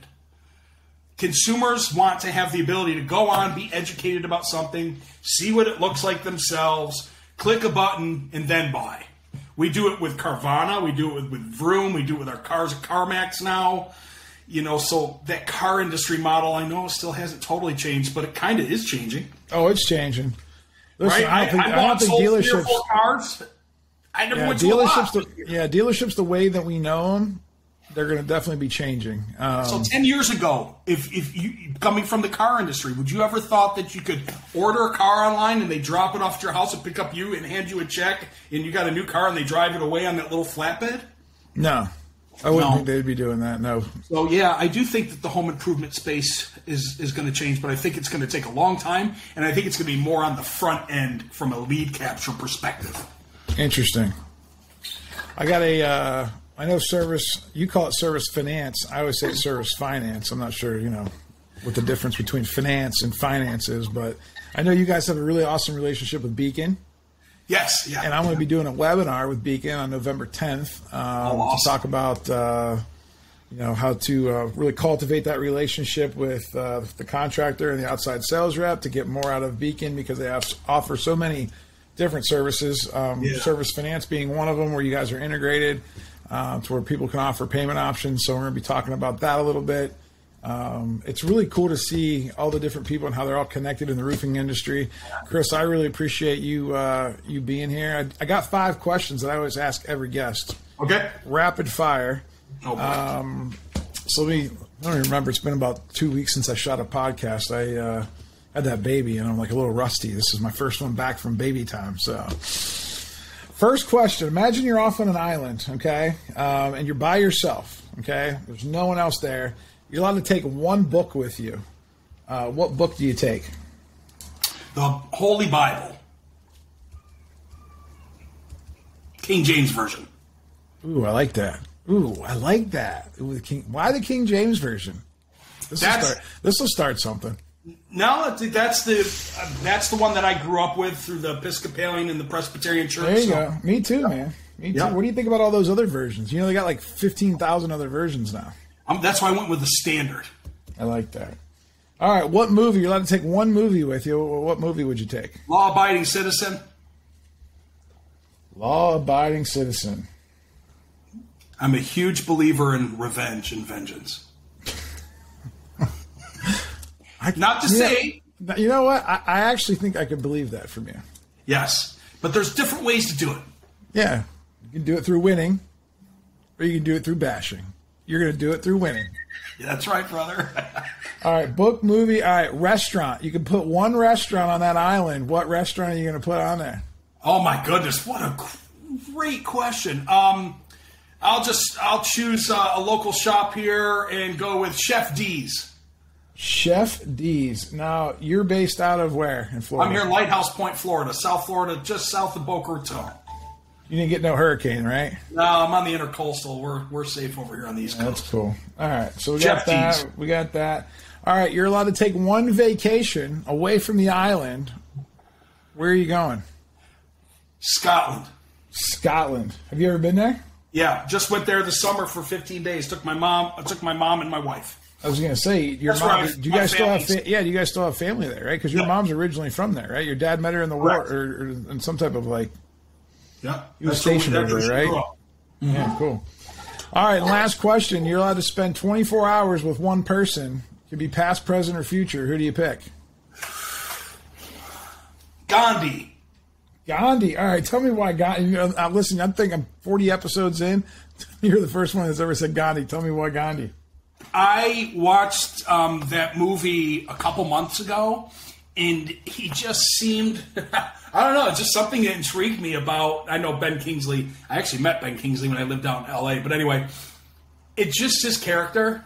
Consumers want to have the ability to go on, be educated about something, see what it looks like themselves, click a button, and then buy. We do it with Carvana. We do it with Vroom. We do it with our cars at CarMax now. So that car industry model, I know, still hasn't totally changed, but it kind of is changing. Oh, it's changing. Listen, right? I don't think dealerships... 3 or 4 cars. I never went to a lot. Dealerships, the way that we know them, they're going to definitely be changing. So 10 years ago, if you coming from the car industry, would you ever thought that you could order a car online and they drop it off at your house and pick up you and hand you a check and you got a new car and they drive it away on that little flatbed? No. I wouldn't think they'd be doing that, no. So, yeah, I do think that the home improvement space is going to change, but I think it's going to take a long time, and I think it's going to be more on the front end from a lead capture perspective. Interesting. I got I know service, you call it service finance. I always say service finance. I'm not sure, what the difference between finance and finance is, but I know you guys have a really awesome relationship with Beacon. Yes, yeah. And I'm going to be doing a webinar with Beacon on November 10th to talk about, how to really cultivate that relationship with the contractor and the outside sales rep to get more out of Beacon, because they offer so many different services. Service finance being one of them, where you guys are integrated to where people can offer payment options. So we're going to be talking about that a little bit. It's really cool to see all the different people and how they're all connected in the roofing industry. Chris, I really appreciate you being here. I got 5 questions that I always ask every guest. Okay. Rapid fire. Oh, boy. So I don't even remember. It's been about 2 weeks since I shot a podcast. I had that baby, and I'm like a little rusty. This is my first one back from baby time. So first question, imagine you're off on an island, okay, and you're by yourself, okay? There's no one else there. You're allowed to take one book with you. What book do you take? The Holy Bible. King James Version. Ooh, I like that. Why the King James Version? This will start something. No, that's the one that I grew up with through the Episcopalian and the Presbyterian Church. There you go. Me too, man. Me too. Yep. What do you think about all those other versions? They got like 15,000 other versions now. That's why I went with the standard. I like that. All right, what movie? You're allowed to take one movie with you. What movie would you take? Law-abiding citizen. Law-abiding citizen. I'm a huge believer in revenge and vengeance. Not to say... You know what? I actually think I could believe that from you. Yes, but there's different ways to do it. Yeah. You can do it through winning, or you can do it through bashing. You're going to do it through winning. Yeah, that's right, brother. All right, book, movie. All right, restaurant. You can put one restaurant on that island. What restaurant are you going to put on there? Oh, my goodness. What a great question. I'll choose a local shop here and go with Chef D's. Chef D's. Now, you're based out of where in Florida? I'm here in Lighthouse Point, Florida, South Florida, just south of Boca Raton. You didn't get no hurricane, right? No, I'm on the intercoastal. We're safe over here on the East Coast. That's cool. All right, so we got that. We got that. All right, you're allowed to take one vacation away from the island. Where are you going? Scotland. Scotland. Have you ever been there? Yeah, just went there this summer for 15 days. I took my mom and my wife. I was going to say, your mom. Do you guys still have? Do you guys still have family there, right? Because your mom's originally from there, right? Your dad met her in the war, or in some type of like. Yeah, he was stationed over there, right? Mm-hmm. Yeah, cool. All right, last question. You're allowed to spend 24 hours with one person. It could be past, present, or future. Who do you pick? Gandhi. Gandhi. All right, tell me why Gandhi. Listen, I'm thinking 40 episodes in. You're the first one that's ever said Gandhi. Tell me why Gandhi. I watched that movie a couple months ago, and he just seemed, I don't know, it's just something that intrigued me about, I know Ben Kingsley. I actually met Ben Kingsley when I lived out in L.A., but anyway, it's just his character,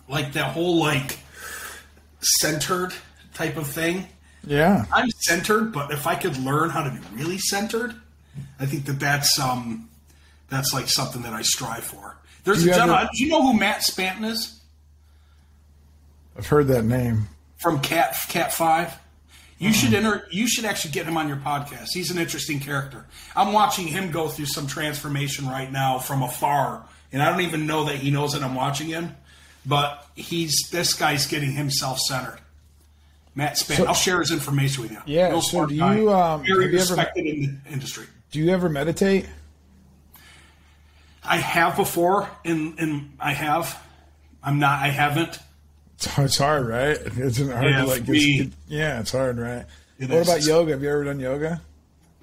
like that whole, like, centered type of thing. Yeah. I'm centered, but if I could learn how to be really centered, I think that's like something that I strive for. There's a gentleman. Do you know who Matt Spanton is? I've heard that name. From Cat 5. You should actually get him on your podcast. He's an interesting character. I'm watching him go through some transformation right now from afar, and I don't even know that he knows that I'm watching him. But this guy's getting himself centered. Matt Spanton. I'll share his information with you. Yeah. Real So do guy. you very respected in the industry? Do you ever meditate? I have before, and I have. I haven't. It's hard, right? It's hard to like. It's hard, right? What about yoga? Have you ever done yoga?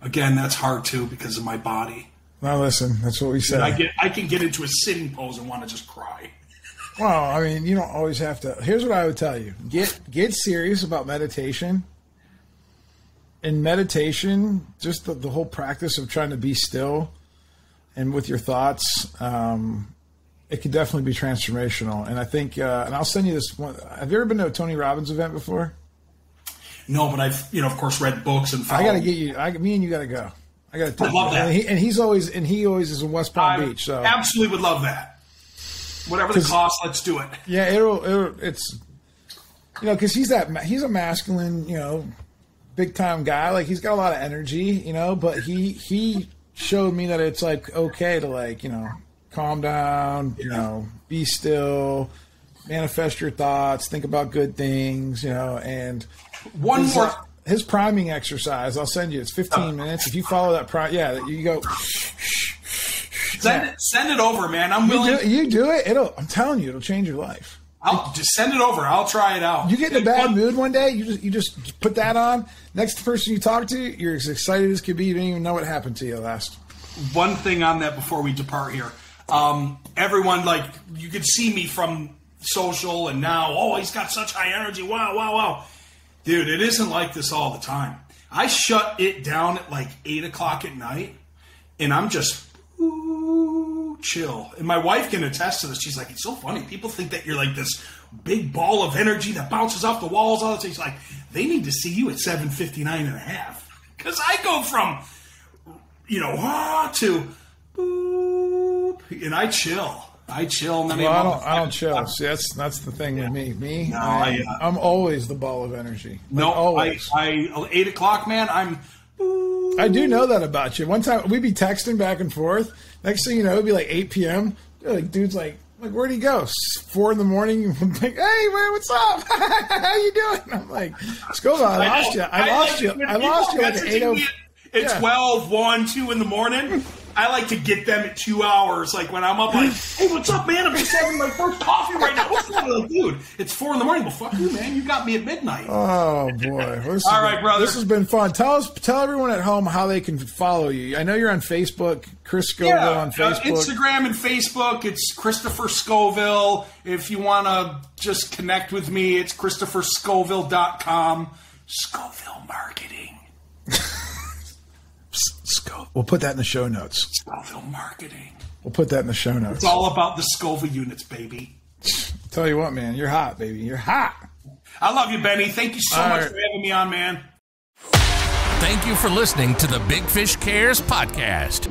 Again, that's hard too because of my body. Now listen, that's what we said. I can get into a sitting pose and want to just cry. Well, I mean, you don't always have to. Here's what I would tell you: get serious about meditation. In meditation, just the whole practice of trying to be still and with your thoughts. It could definitely be transformational. And I think, and I'll send you this one. Have you ever been to a Tony Robbins event before? No, but I've, of course, read books and I got to get you, me and you got to go. I love that. And he always is in West Palm Beach. So absolutely would love that. Whatever the cost, let's do it. Yeah, it's, because he's a masculine, big time guy. Like he's got a lot of energy, but he showed me that it's like, okay to like, calm down, be still, manifest your thoughts, think about good things, and his priming exercise, I'll send you. It's 15 minutes. If you follow that you go. Send it over, man. I'm willing. You do it. I'm telling you, it'll change your life. I'll just send it over. I'll try it out. You get in a bad mood one day, you just put that on. Next person you talk to, you're as excited as could be. You don't even know what happened to you last. One thing on that before we depart here. Everyone, like, you could see me from social and now, he's got such high energy. Wow. Dude, it isn't like this all the time. I shut it down at like 8 o'clock at night and I'm just chill. And my wife can attest to this. She's like, it's so funny. People think that you're like this big ball of energy that bounces off the walls all the time. She's like, they need to see you at 7:59 and a half. Because I go from, to and I chill. And then I don't chill. See, that's the thing with me. No, I'm always the ball of energy. Always. I 8 o'clock, man. I do know that about you. One time we'd be texting back and forth. Next thing you know, it'd be like 8 p.m. Dude's like, where'd he go? 4 a.m. I'm like, hey man, what's up? How you doing? I'm like, Scoville, I lost you. I lost you like at 8:00. At 12, 1, 2 in the morning. I like to get them at 2 hours. Like when I'm up, like, hey, what's up, man? I'm just having my first coffee right now. What's going on? Like, dude, it's 4 a.m. Well, fuck you, man. You got me at midnight. Oh boy. All right, brother. This has been fun. Tell everyone at home how they can follow you. I know you're on Facebook, Chris Scoville on Facebook. Instagram and Facebook. It's Christopher Scoville. If you want to just connect with me, it's ChristopherScoville.com. Scoville Marketing. We'll put that in the show notes. Scoville Marketing. We'll put that in the show notes. It's all about the Scoville units, baby. Tell you what, man, you're hot, baby. You're hot. I love you, Benny. Thank you so much for having me on, man. Thank you for listening to the Big Fish Cares podcast.